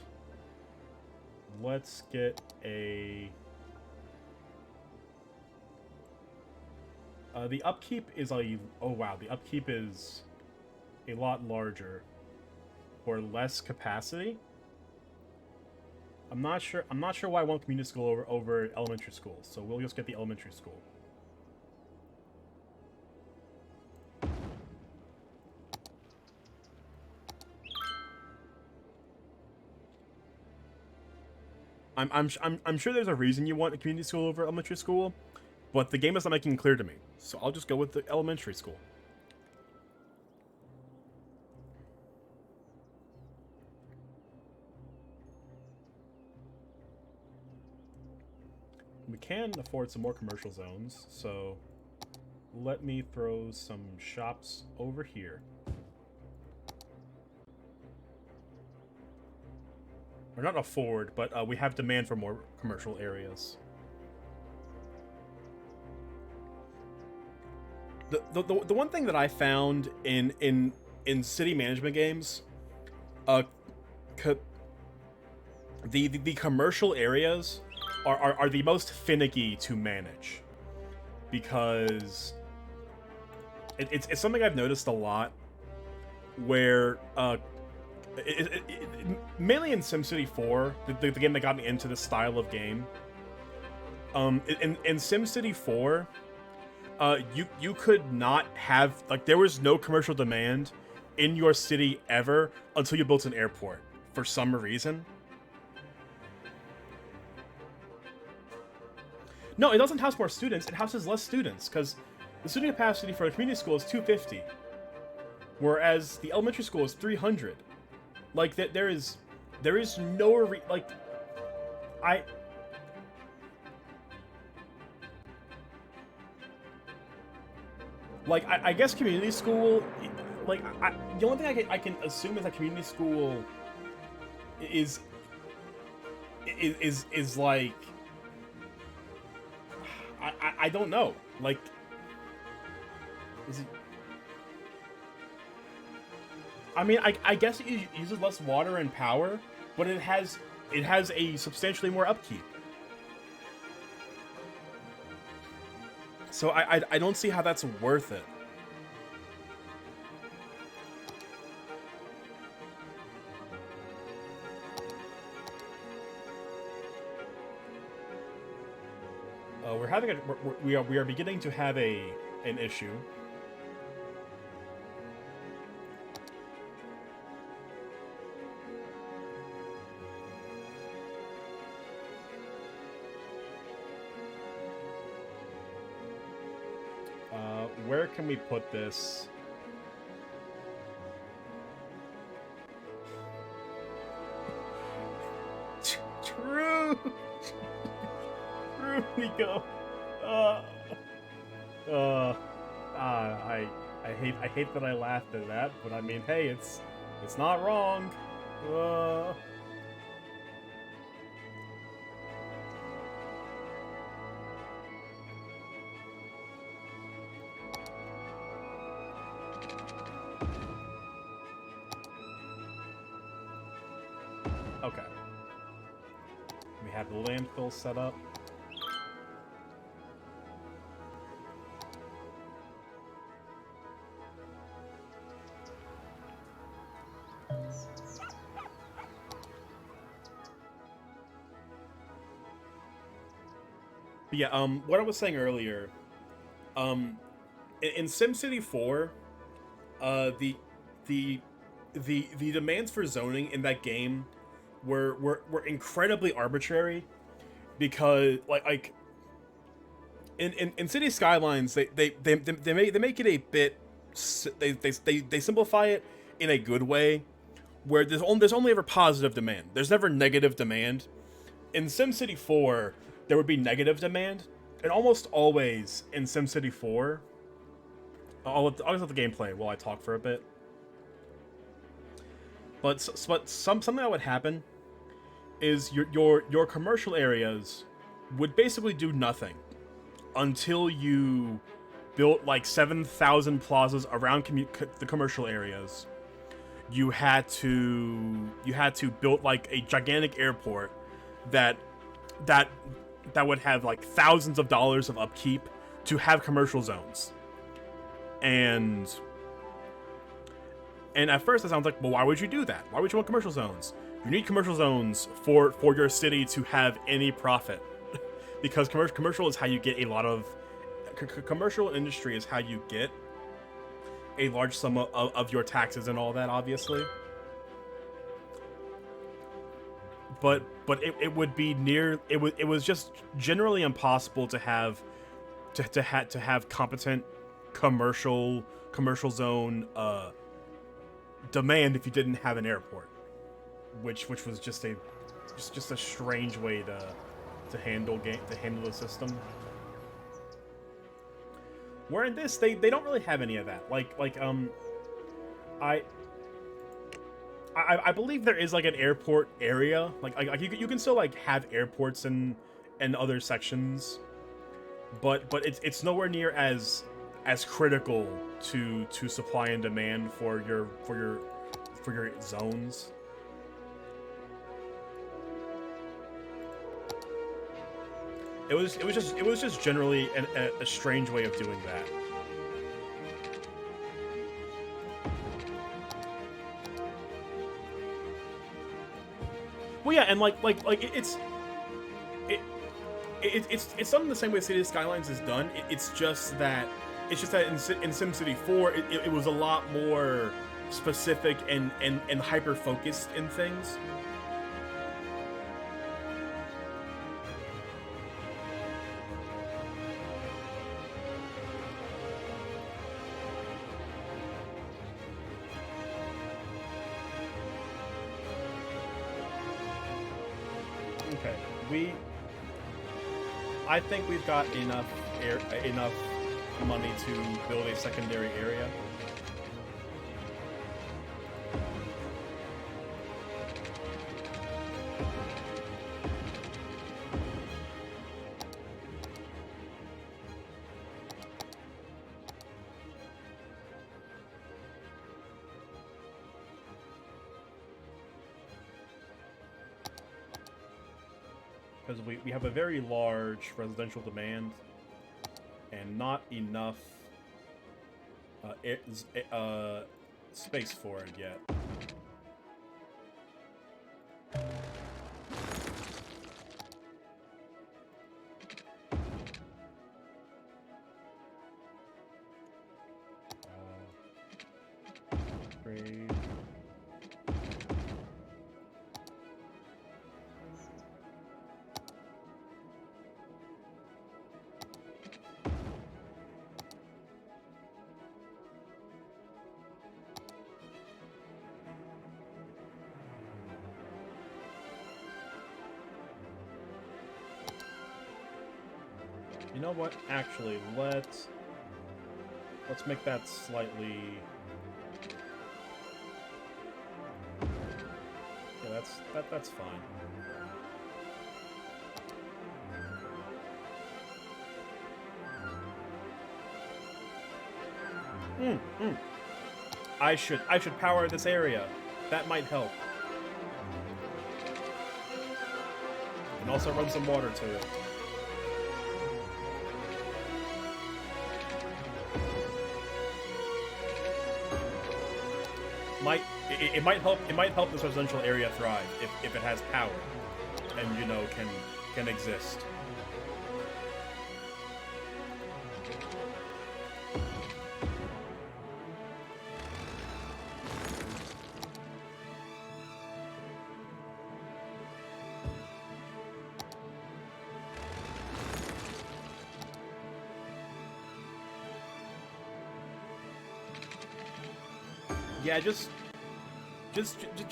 S1: let's get a... the upkeep is a... Oh wow, the upkeep is a lot larger for less capacity. I'm not sure why I want community school over elementary school, so we'll just get the elementary school. I'm sure there's a reason you want a community school over elementary school, but the game is not making it clear to me, so I'll just go with the elementary school. We can afford some more commercial zones, so let me throw some shops over here. Or not afford, but we have demand for more commercial areas. The one thing that I found in city management games, the commercial areas are the most finicky to manage, because it's something I've noticed a lot, where mainly in SimCity 4, the game that got me into this style of game. In SimCity 4, you could not have, like, there was no commercial demand in your city ever until you built an airport for some reason. No, it doesn't house more students. It houses less students, because the student capacity for a community school is 250, whereas the elementary school is 300. Like, there is no I guess community school, like, the only thing I can assume is that community school is like, I don't know, like, is it? I mean, I guess it uses less water and power, but it has a substantially more upkeep. So I don't see how that's worth it. having we are beginning to have an issue. Where can we put this? True. True, Nico. I hate that I laughed at that, but I mean, hey, it's not wrong. Okay. We have the landfill set up. But yeah, what I was saying earlier, in SimCity 4, the demands for zoning in that game were incredibly arbitrary, because like in City Skylines they make it a bit, they simplify it in a good way, where there's only ever positive demand. There's never negative demand. In SimCity 4, there would be negative demand, and almost always in SimCity 4, I'll let the gameplay while I talk for a bit. But something that would happen is your commercial areas would basically do nothing until you built like 7,000 plazas around the commercial areas. You had to build like a gigantic airport that would have like thousands of dollars of upkeep to have commercial zones. And at first it sounds like, well, why would you do that? Why would you want commercial zones? You need commercial zones for your city to have any profit. Because commercial is how you get a lot of... commercial industry is how you get a large sum of your taxes and all that, obviously. But it would be near... It was just generally impossible to have competent commercial zone demand if you didn't have an airport, which was just a strange way to handle the system. Where in this they don't really have any of that. I believe there is like an airport area. Like you can still like have airports in other sections, but it's nowhere near as critical to supply and demand for your zones. It was just generally a strange way of doing that. Well, yeah, and like it's done the same way City Skylines is done. It's just that in SimCity 4 it was a lot more specific and hyper focused in things. Okay, I think we've got enough money to build a secondary area. Because we have a very large residential demand and not enough space for it yet. Trade. You know what? Actually, let's make that slightly. Yeah, that's fine. I should power this area. That might help. And also run some water to it. It might help this residential area thrive if it has power and, you know, can exist. Yeah, just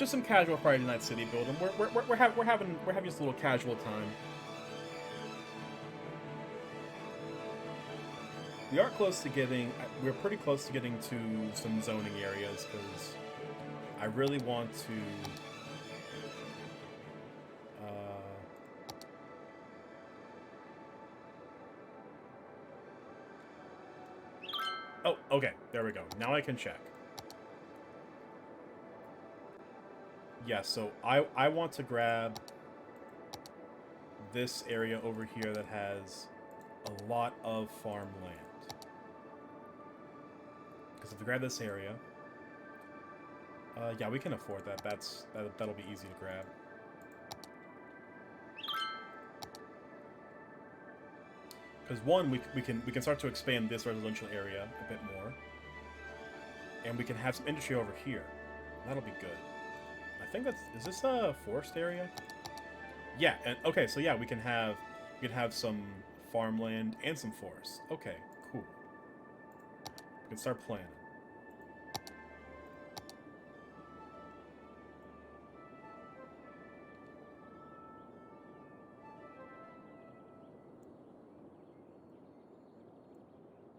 S1: some casual Friday Night City building. We're having just a little casual time. We're pretty close to getting to some zoning areas because I really want to. Oh, okay. There we go. Now I can check. Yeah, so I want to grab this area over here that has a lot of farmland. Because if we grab this area, yeah, we can afford that. That'll be easy to grab. Because one, we can start to expand this residential area a bit more, and we can have some industry over here. That'll be good. I think is this a forest area? Yeah, and okay, so yeah, we can have some farmland and some forest. Okay, cool. We can start planning.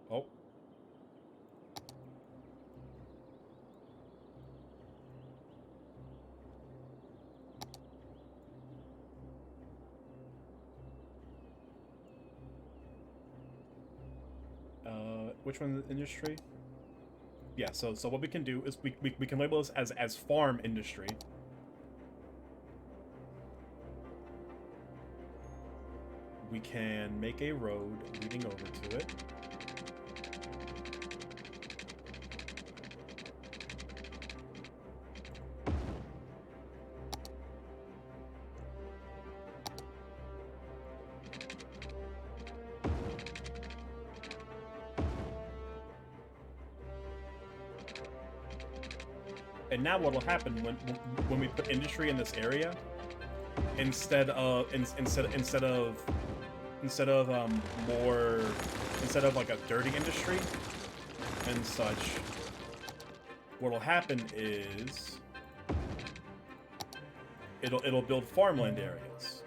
S1: Oh. Which one? Industry? Yeah, so what we can do is we can label this as farm industry. We can make a road leading over to it. And now what will happen when we put industry in this area, instead of like a dirty industry and such, what will happen is it'll build farmland areas.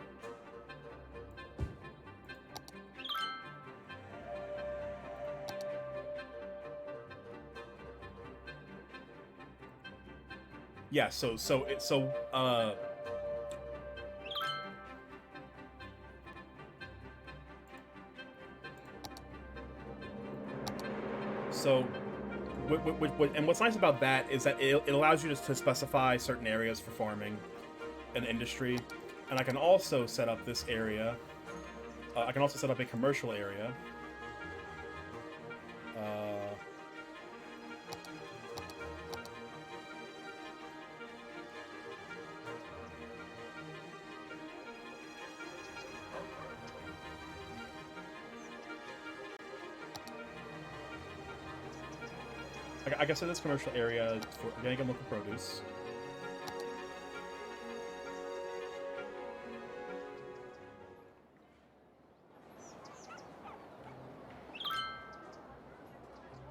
S1: Yeah, so and what's nice about that is that it allows you to specify certain areas for farming and industry, and I can also set up this area. I can also set up a commercial area. I guess in this commercial area for getting local produce.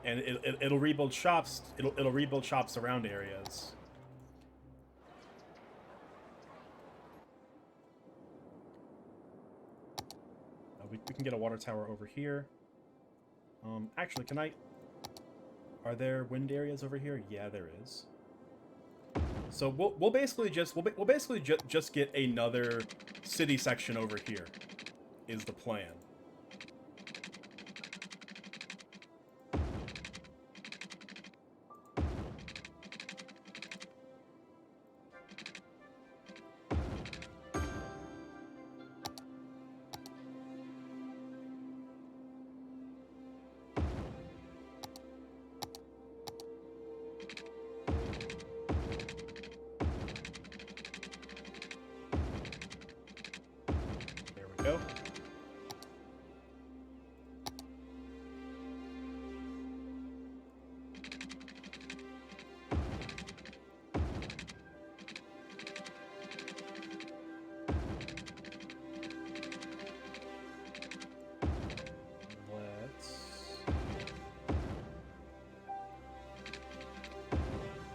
S1: And it'll rebuild shops. It'll rebuild shops around areas. We can get a water tower over here. Actually, can I? Are there wind areas over here? Yeah, there is. So we'll basically just just get another city section over here. Is the plan. Go.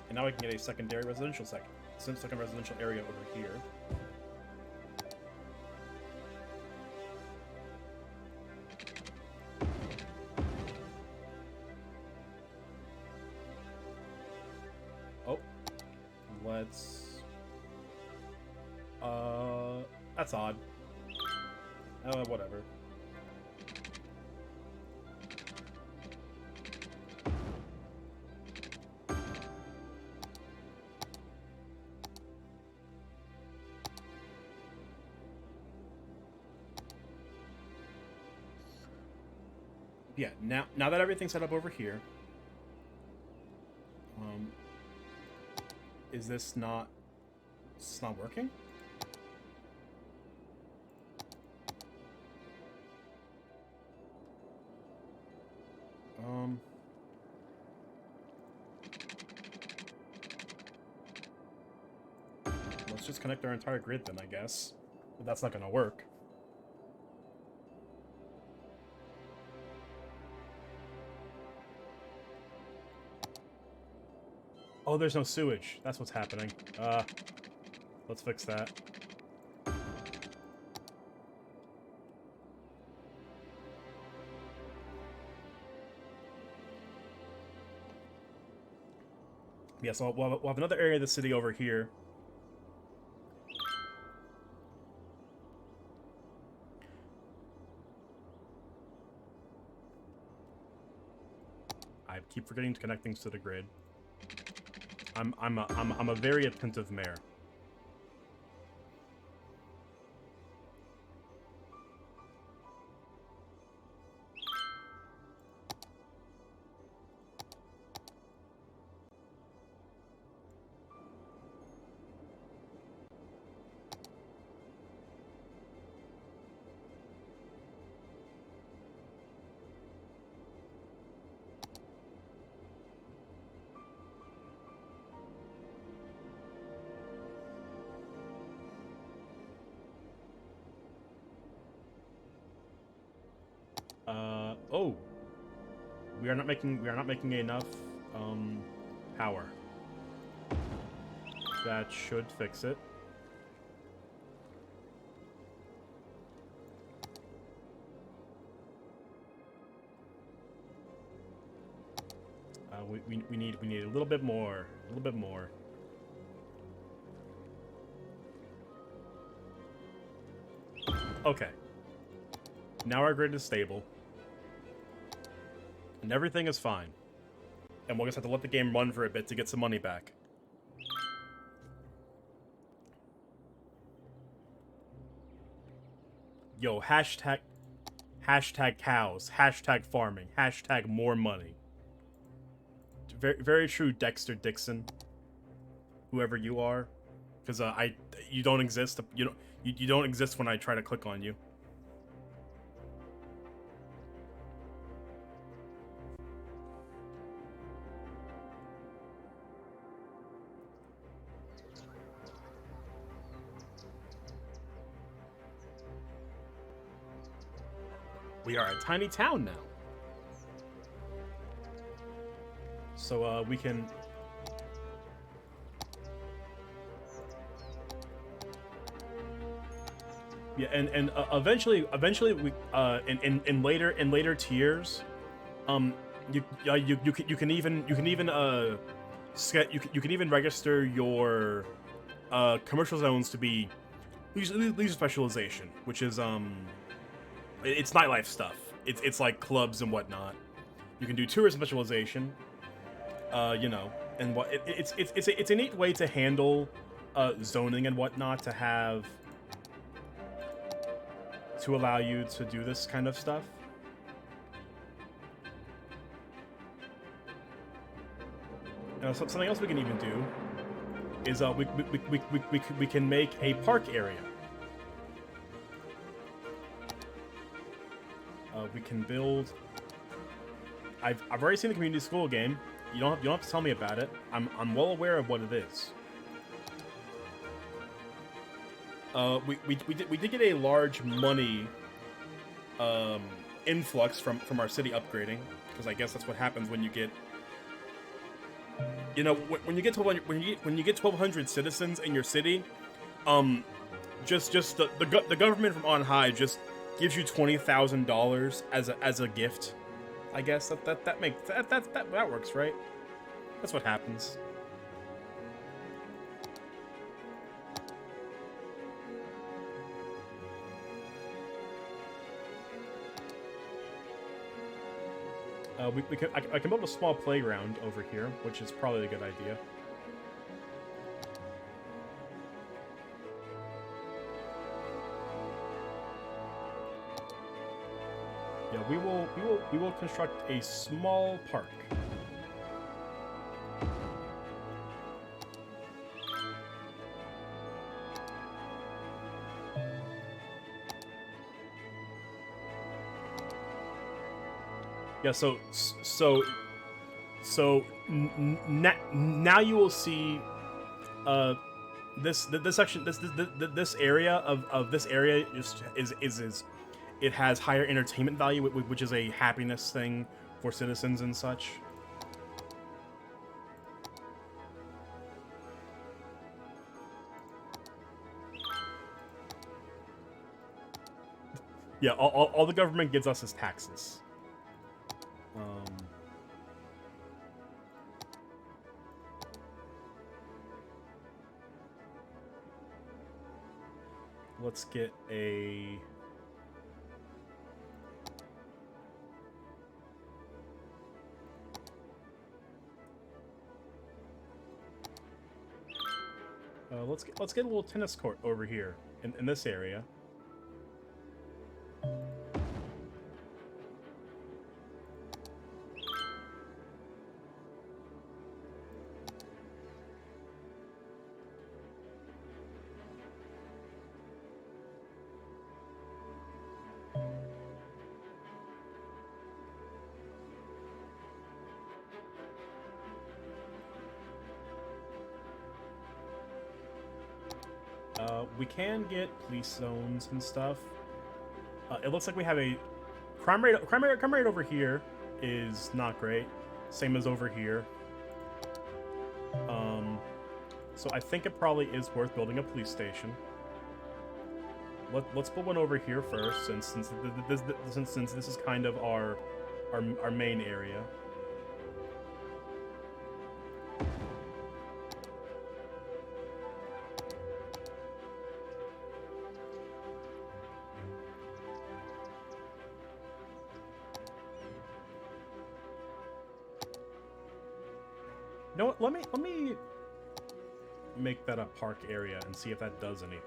S1: And now I can get a secondary residential second residential area over here. That's odd. Whatever. Yeah, now that everything's set up over here, is this not... It's not working? Let's just connect our entire grid then, I guess. But that's not gonna work. Oh, there's no sewage. That's what's happening. Let's fix that. Yeah, so we'll have another area of the city over here. I keep forgetting to connect things to the grid. I'm a very attentive mayor. Oh. We are not making enough power. That should fix it. We need a little bit more. A little bit more. Okay. Now our grid is stable. And everything is fine. And we'll just have to let the game run for a bit to get some money back. Yo, hashtag cows, hashtag farming, hashtag more money. Very, very true, Dexter Dixon. Whoever you are. Because you don't exist. You don't exist when I try to click on you. We are a tiny town now. So we can... Yeah, and eventually we in later tiers, you can even you can even register your commercial zones to be leisure specialization, which is it's nightlife stuff. It's like clubs and whatnot. You can do tourism specialization, you know, and what it's a neat way to handle zoning and whatnot, to allow you to do this kind of stuff. Something else we can even do is we can make a park area. We can build. I've already seen the community school game. You don't have to tell me about it. I'm well aware of what it is. We did get a large money influx from our city upgrading, because I guess that's what happens when you get, you know, when you get 1,200 citizens in your city, just the government from on high just gives you $20,000 as a gift. I guess that works, right? That's what happens. I can build a small playground over here, which is probably a good idea. Yeah, we will construct a small park. Yeah, now you will see this section, this area of this area is it has higher entertainment value, which is a happiness thing for citizens and such. Yeah, all the government gives us is taxes. Let's get a... let's get a little tennis court over here in this area. We can get police zones and stuff. It looks like we have a crime rate over here is not great. Same as over here. So I think it probably is worth building a police station. Let's put one over here first, since this is kind of our main area. You know what? Let me make that a park area and see if that does anything.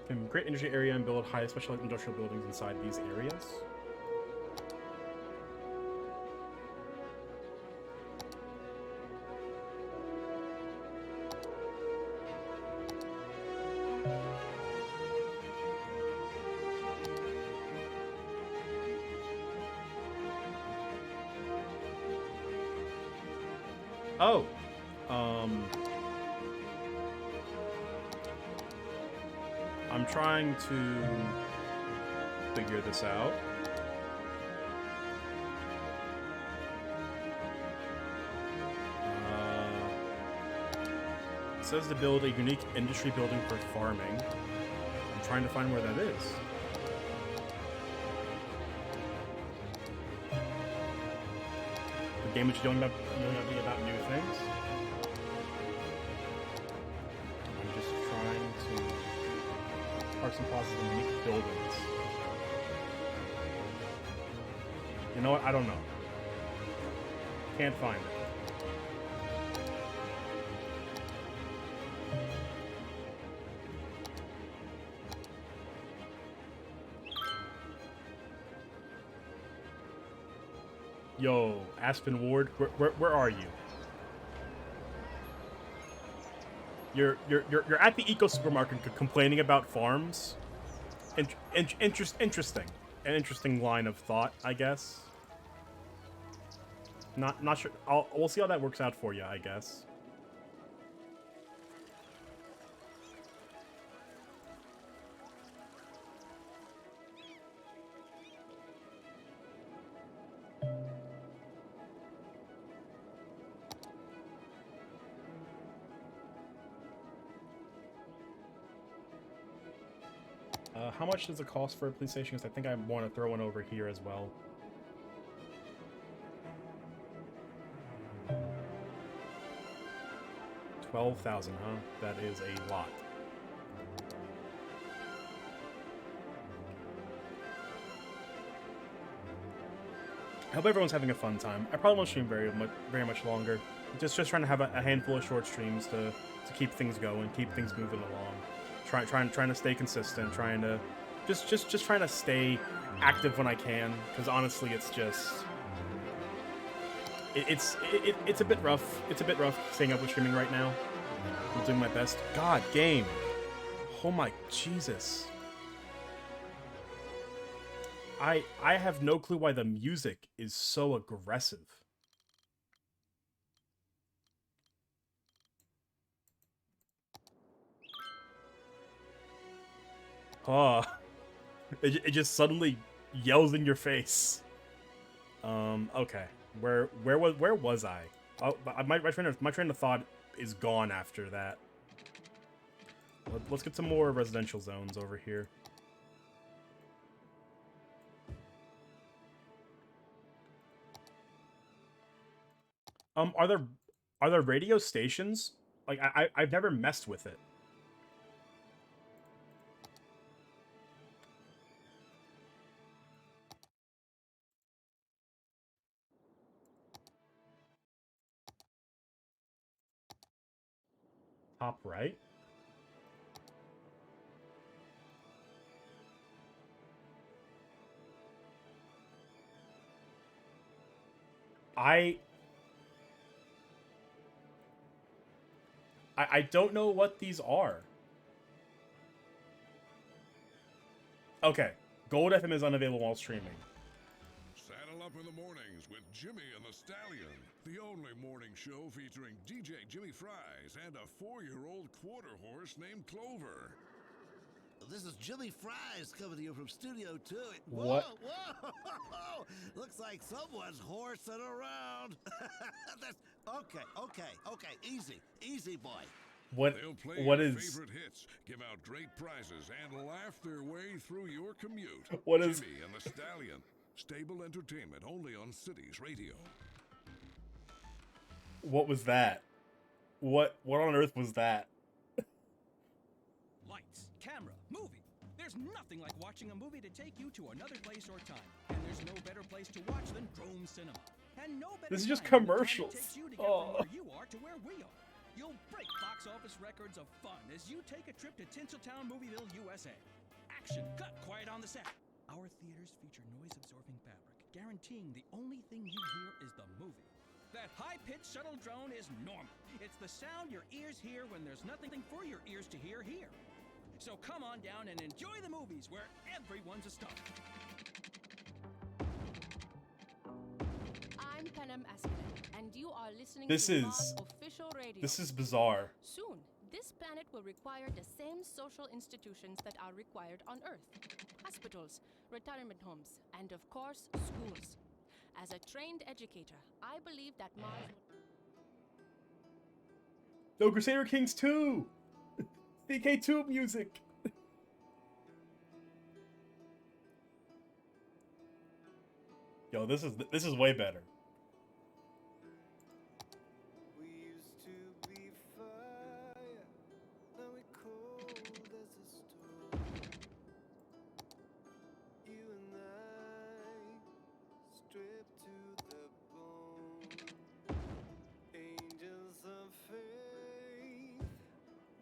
S1: Can create industry area and build high specialized industrial buildings inside these areas. Oh. I'm trying to figure this out. It says to build a unique industry building for farming. I'm trying to find where that is. The game which you don't know nothing about new things. I'm just trying to parks and plazas and unique buildings. You know what? I don't know. Can't find it. Yo, Aspen Ward, where are you? You're at the Eco Supermarket complaining about farms. Interesting, an interesting line of thought, I guess. Not sure. We'll see how that works out for you, I guess. How much does it cost for a police station? Because I think I want to throw one over here as well. $12,000, huh? That is a lot. I hope everyone's having a fun time. I probably won't stream very much longer. Just trying to have a handful of short streams to keep things going, keep things moving along. Trying to stay consistent, trying to just trying to stay active when I can, because honestly it's just it's a bit rough. It's a bit rough staying up with streaming right now. I'm doing my best. God, game. Oh my Jesus. I have no clue why the music is so aggressive. Oh, it just suddenly yells in your face. Okay. Where was I? Oh, my train of thought is gone after that. Let's get some more residential zones over here. Are there radio stations? Like I've never messed with it. Top right. I don't know what these are. Okay. Gold FM is unavailable while streaming.
S3: Saddle up in the mornings with Jimmy and the Stallion, the only morning show featuring DJ Jimmy Fries and a 4-year-old quarter horse named Clover.
S4: This is Jimmy Fries coming to you from Studio 2.
S1: What?
S4: Whoa! Looks like someone's horsing around. Okay. Easy, boy.
S3: They'll play
S1: What
S3: your
S1: is
S3: favorite hits, give out great prizes, and laugh their way through your commute.
S1: What is
S3: Jimmy and the Stallion? Stable entertainment only on Cities Radio.
S1: What was that? What on earth was that?
S5: Lights, camera, movie. There's nothing like watching a movie to take you to another place or time. And there's no better place to watch than Drome Cinema. And no better
S1: This is just
S5: time than the time
S1: commercials.
S5: it takes you to get from where you are to where we are. You'll break box office records of fun as you take a trip to Tinseltown Movieville, USA. Action, cut, quiet on the set. Our theaters feature noise-absorbing fabric, guaranteeing the only thing you hear is the movie. That high-pitched shuttle drone is normal. It's the sound your ears hear when there's nothing for your ears to hear here. So come on down and enjoy the movies where everyone's a star.
S6: I'm I'm Penem Askinen, and you are listening
S1: This
S6: to
S1: is-
S6: Mars Official Radio.
S1: This is bizarre.
S6: Soon, this planet will require the same social institutions that are required on Earth. Hospitals, retirement homes, and of course, schools. As a trained educator, I believe that Mars will...
S1: No, Crusader Kings 2! CK2 music! Yo, this is way better.
S7: We used to be fire, now we're cold as a stone. You and I, stripped to the bone. Angels of faith,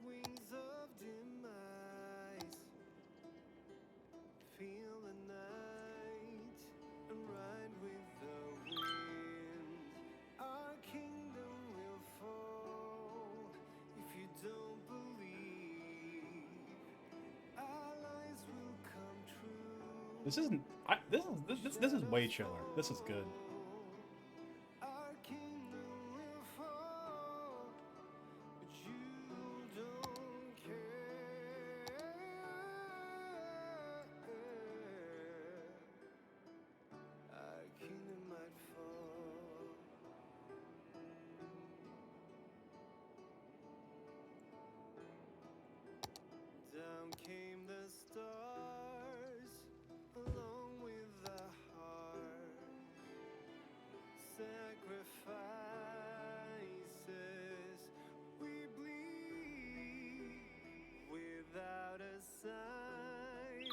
S7: wings of demise. Feel the night and ride with the wind. Our kingdom will fall if you don't believe. Our lies will come true.
S1: This is way chiller. This is good.
S7: Our kingdom will fall, but you don't care. Our kingdom might fall. Down came the stars, along with the heart. Sacrifices we bleed without a sign,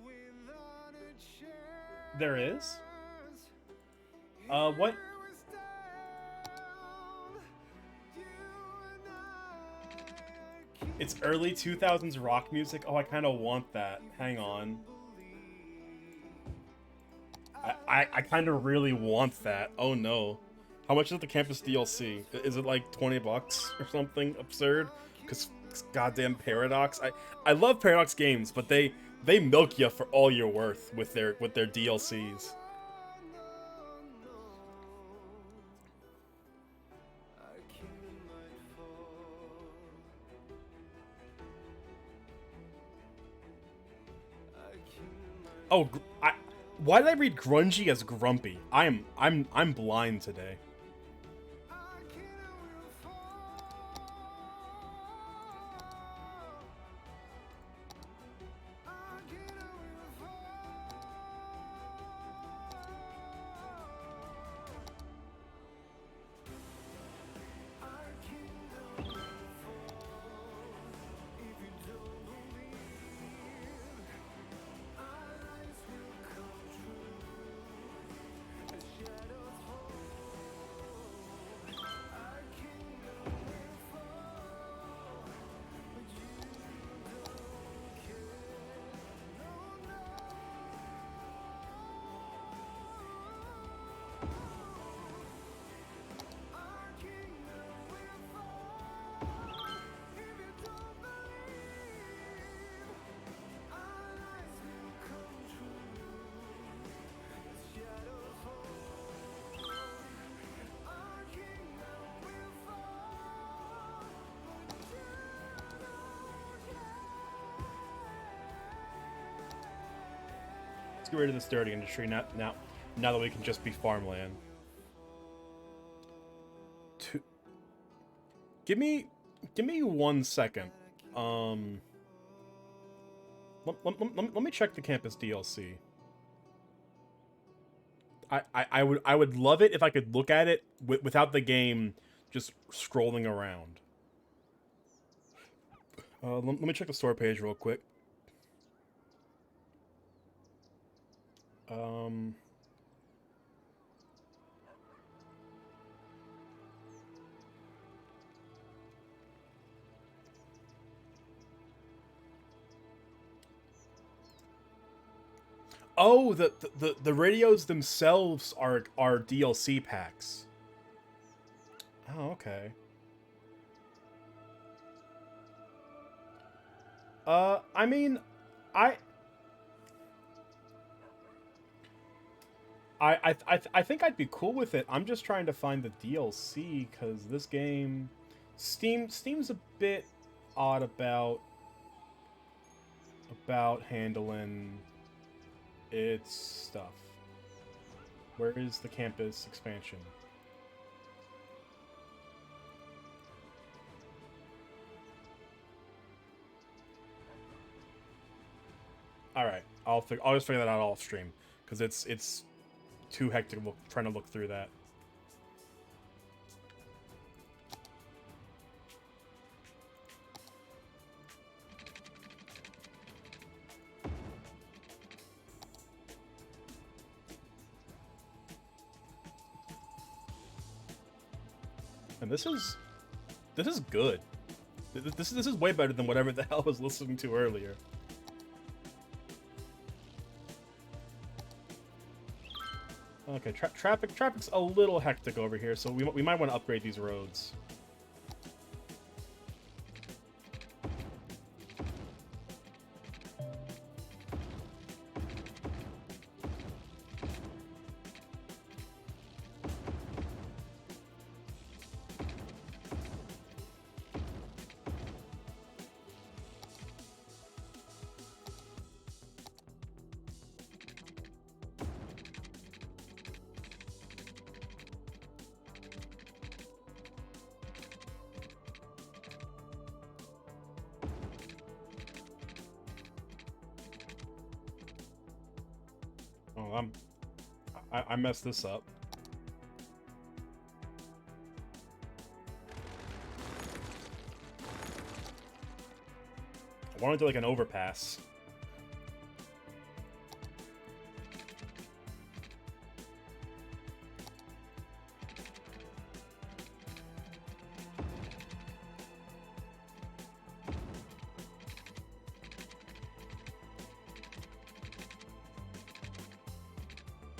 S7: without a chance.
S1: There is? What?
S7: Here we stand, you and I,
S1: It's early 2000s rock music? Oh, I kind of want that. Hang on. I kind of really want that. Oh no. How much is the campus DLC? Is it like 20 bucks or something absurd? Because goddamn Paradox. I love Paradox games, but they milk you for all you're worth with their DLCs.
S7: our kingdom might fall. Our kingdom might
S1: Oh, why did I read grungy as grumpy? I'm blind today.
S7: our kingdom will fall. Our kingdom will fall. Our kingdom will fall if you don't believe. Our lies will come true as shadows fall. Our kingdom will fall, but you don't care. No, no. Our kingdom will fall if you don't believe. Our lies will come true as shadows fall. Our kingdom will fall, but you don't care.
S1: Let's get rid of this dirty industry now that we can just be farmland. Give me 1 second. Let me check the campus DLC. I would love it if I could look at it without the game just scrolling around. Let me check the store page real quick. Oh, the radios themselves are DLC packs. Oh, okay. I mean, I think I'd be cool with it. I'm just trying to find the DLC because this game, Steam's a bit odd about handling its stuff. Where is the campus expansion? All right, I'll just figure that out off stream because it's too hectic trying to look through that. And this is good. This is way better than whatever the hell I was listening to earlier. Okay, traffic's a little hectic over here, so we might want to upgrade these roads. Oh, I messed this up. I wanted to do like an overpass.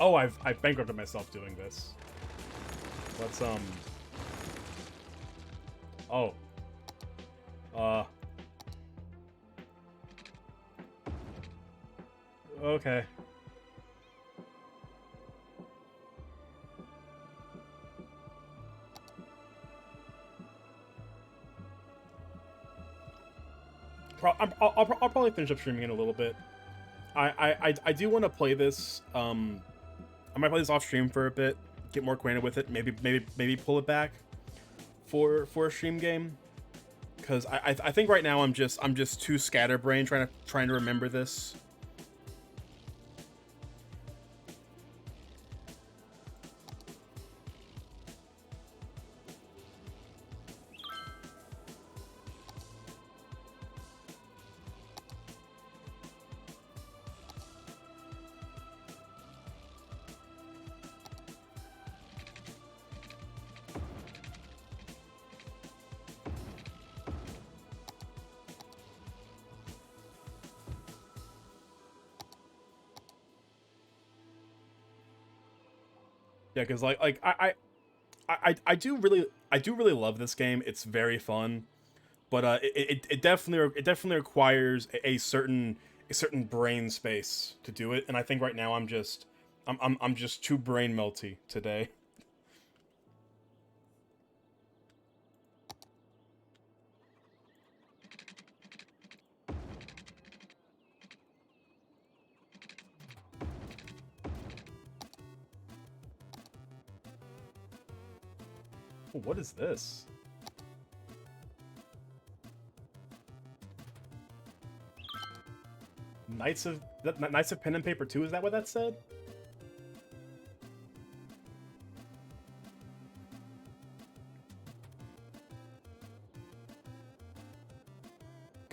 S1: Oh, I've bankrupted myself doing this. Let's oh. Okay. I'll probably finish up streaming in a little bit. I do want to play this. I might play this off stream for a bit, get more acquainted with it. Maybe pull it back for a stream game. Because I think right now I'm just too scatterbrained trying to remember this. Yeah, because I do really love this game. It's very fun, but it definitely requires a certain brain space to do it. And I think right now I'm just too brain melty today. What is this? Knights of Pen and Paper 2, is that what that said?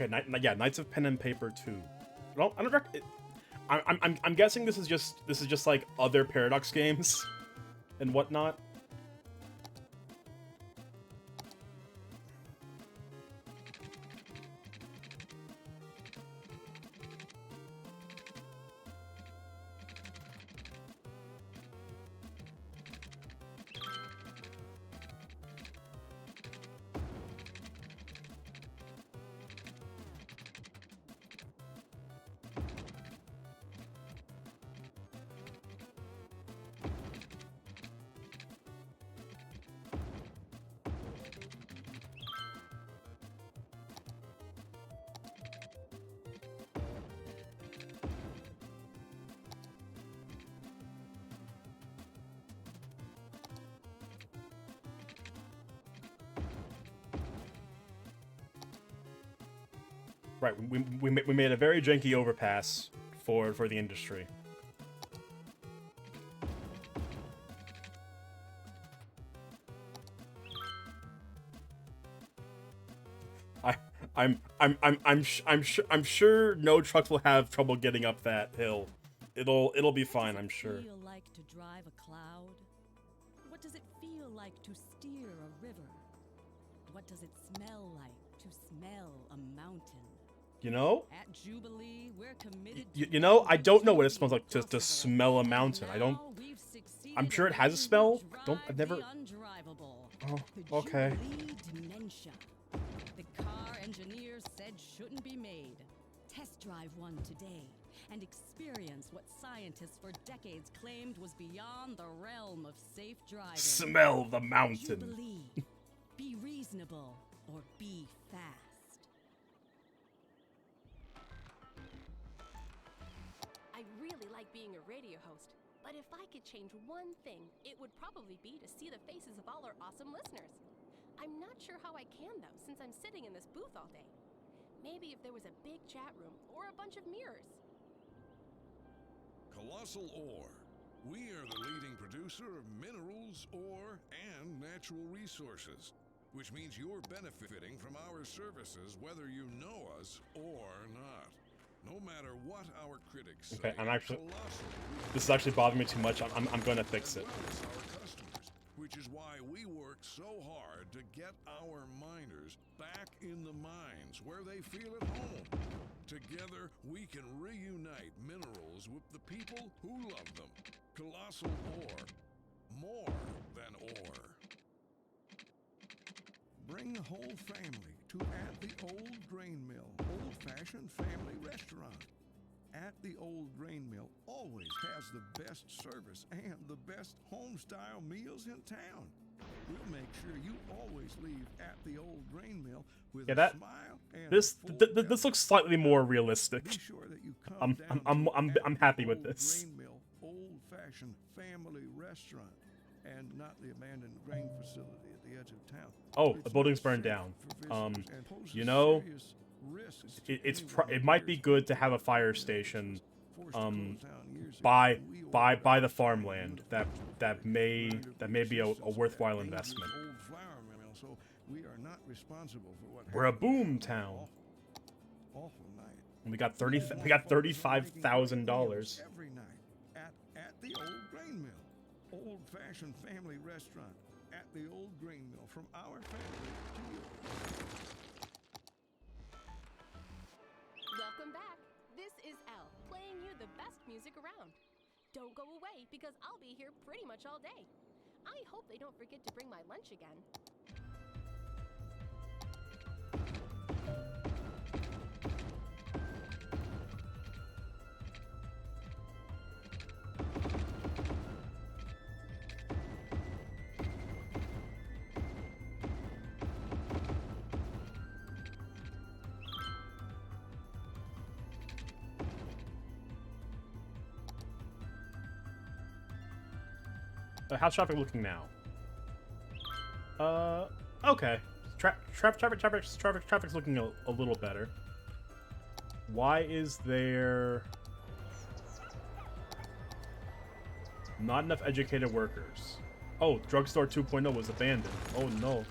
S1: Okay, yeah, Knights of Pen and Paper 2. Well, I don't I'm guessing this is just like other Paradox games and whatnot. Right, we made a very janky overpass for the industry. I'm sure no trucks will have trouble getting up that hill. It'll be fine, I'm sure.
S8: Feel like to drive a cloud? What does it feel like to steer a river? What does it smell like to smell a mountain?
S1: You know?
S8: At Jubilee, we're committed
S1: You know, I don't know what it smells like to smell a mountain. I'm sure it has a smell. I've never. Oh, okay.
S8: Dementia. The car engineers said shouldn't be made. Test drive one today and experience what scientists for decades claimed was beyond the realm of safe driving.
S1: Smell the mountain.
S8: Jubilee. Be reasonable or be fast.
S6: I really like being a radio host, but if I could change one thing, it would probably be to see the faces of all our awesome listeners. I'm not sure how I can, though, since I'm sitting in this booth all day. Maybe if there was a big chat room or a bunch of mirrors.
S3: Colossal Ore. We are the leading producer of minerals, ore, and natural resources, which means you're benefiting from our services whether you know us or not. No matter what our critics say.
S1: Okay, this is actually bothering me too much. I'm gonna fix it.
S3: Our customers, which is why we work so hard to get our miners back in the mines where they feel at home. Together, we can reunite minerals with the people who love them. Colossal Ore. More than ore. Bring the whole family to At the Old Grain Mill, old-fashioned family restaurant. At the Old Grain Mill always has the best service and the best home-style meals in town. We'll make sure you always leave At the Old Grain Mill with a smile and
S1: this looks slightly more realistic.
S3: Be sure that you come
S1: I'm happy with this.
S3: Grain Mill, old-fashioned family restaurant, and not the abandoned grain facility at the edge of town.
S1: Oh, the building's burned down. You know, it might be good to have a fire station by the farmland. That may be a worthwhile investment. We're a boom town. We got $35,000.
S3: Every night at the Old Grain Mill, old-fashioned family restaurant. At the Old Grain Mill, from our family to you.
S6: Welcome back. This is Elle, playing you the best music around. Don't go away, because I'll be here pretty much all day. I hope they don't forget to bring my lunch again.
S1: How's traffic looking now? Okay. Traffic's looking a little better. Why is there not enough educated workers? Oh, drugstore 2.0 was abandoned. Oh no.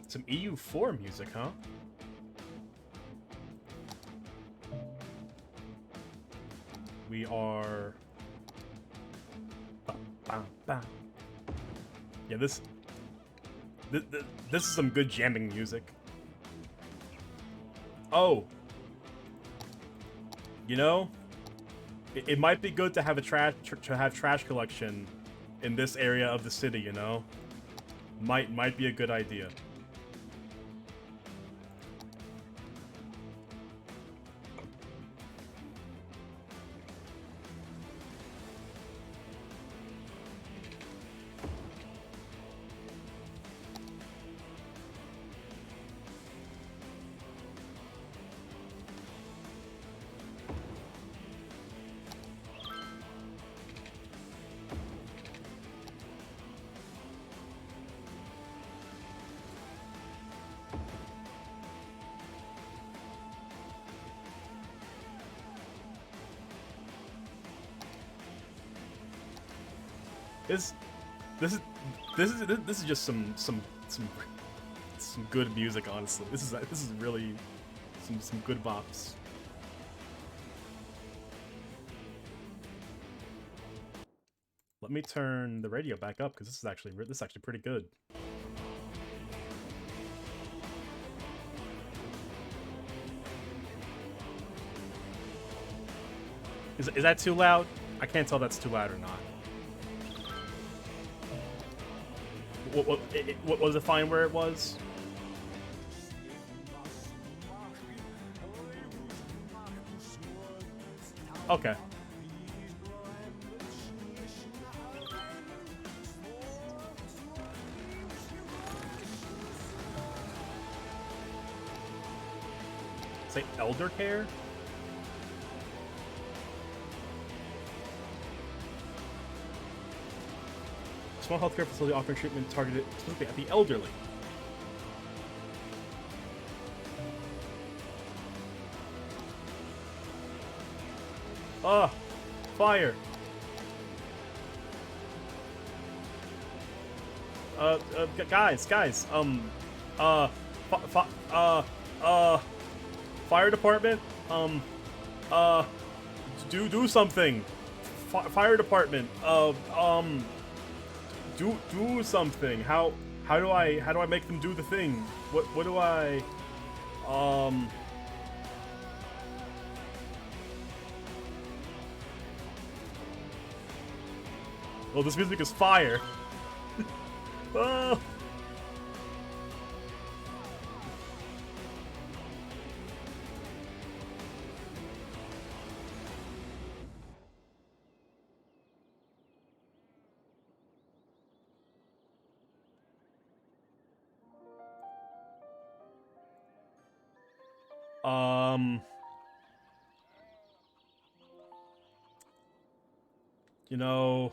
S1: Some EU4 music, huh? We are... Yeah, this is some good jamming music. Oh. You know, it might be good to have a trash collection in this area of the city, you know? Might be a good idea. This this is this is just some good music, honestly. This is really some good bops. Let me turn the radio back up because this is actually pretty good. Is that too loud? I can't tell if that's too loud or not. What was it fine where it was? Okay. Say elder care? Small healthcare facility offering treatment targeted specifically at the elderly. Ah, fire. Guys, fire department, do something. Fire department, do something. How do I make them do the thing? What do I, well, this music is fire. Oh. You know,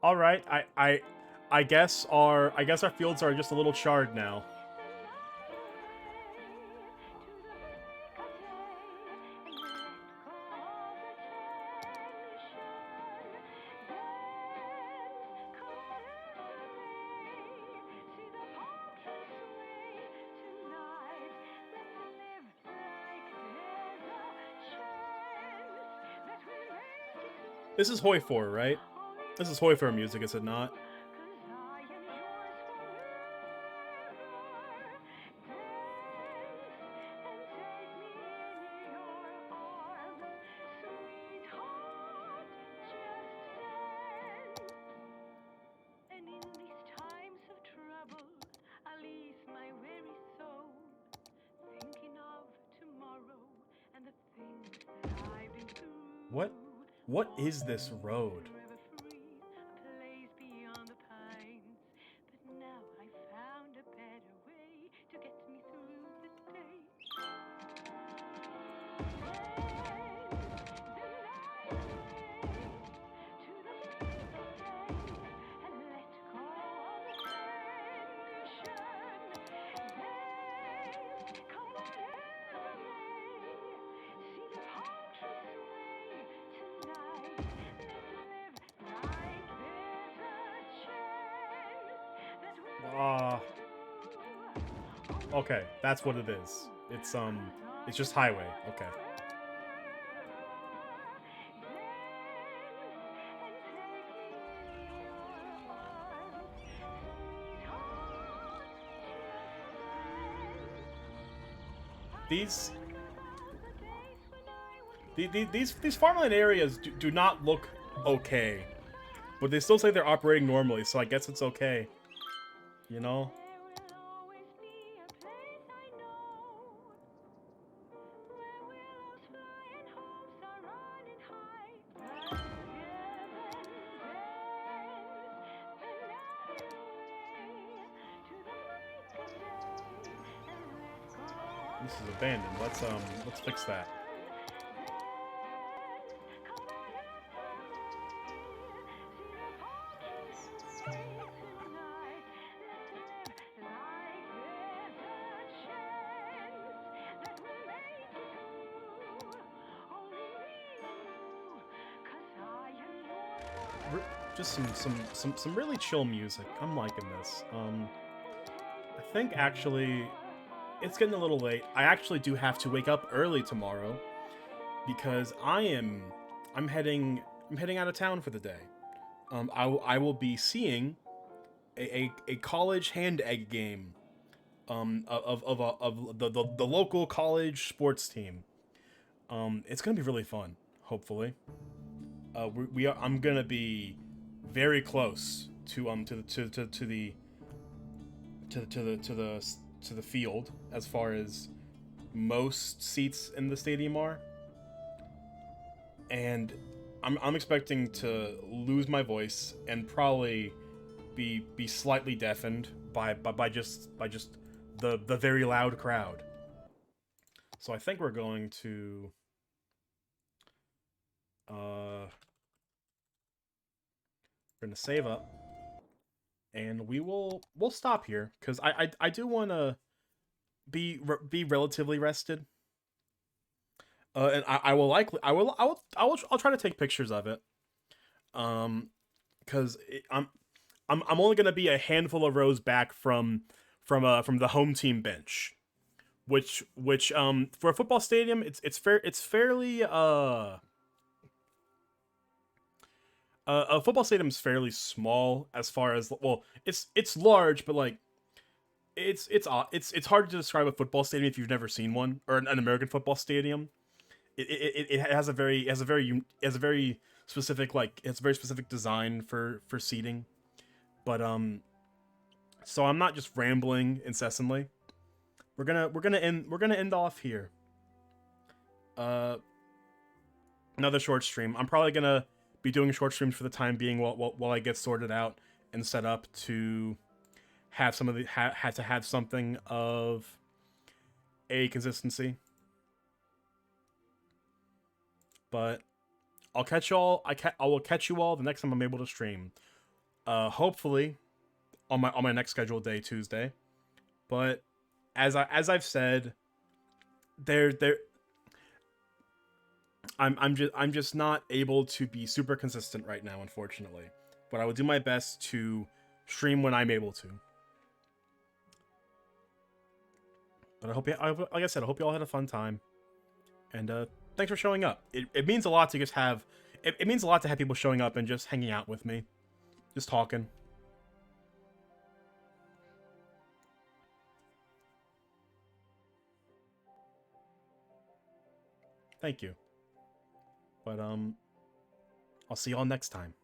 S1: all right, I guess our fields are just a little charred now. This is Hoi 4, right? This is Hoi 4 music, is it not? What is this road? Okay, that's what it is. It's just highway. Okay. These farmland areas do not look okay, but they still say they're operating normally, so I guess it's okay. You know? This is abandoned. Let's fix that. just some really chill music. I'm liking this. I think actually it's getting a little late. I actually do have to wake up early tomorrow because I'm heading out of town for the day. I will be seeing a college hand egg game of the local college sports team. It's gonna be really fun. Hopefully, I'm gonna be very close to the field as far as most seats in the stadium are, and I'm expecting to lose my voice and probably be slightly deafened by just the very loud crowd. So I think we're going to we're gonna save up, and we'll stop here because I do want to be relatively rested. And I will likely I'll try to take pictures of it. Because I'm only gonna be a handful of rows back from the home team bench, which for a football stadium it's fairly a football stadium is fairly small as far as, well, it's large, but like it's hard to describe a football stadium if you've never seen one, or an American football stadium. It has a very specific, like, it's a very specific design for seating. But so I'm not just rambling incessantly. We're gonna end off here. Another short stream. I'm probably gonna be doing short streams for the time being while I get sorted out and set up to have have something of a consistency. But I'll catch y'all. I will catch you all the next time I'm able to stream. Hopefully on my next scheduled day, Tuesday. But as I've said, I'm just not able to be super consistent right now, unfortunately. But I will do my best to stream when I'm able to. But like I said, I hope you all had a fun time. And thanks for showing up. It means a lot to just have it means a lot to have people showing up and just hanging out with me, just talking. Thank you. But I'll see y'all next time.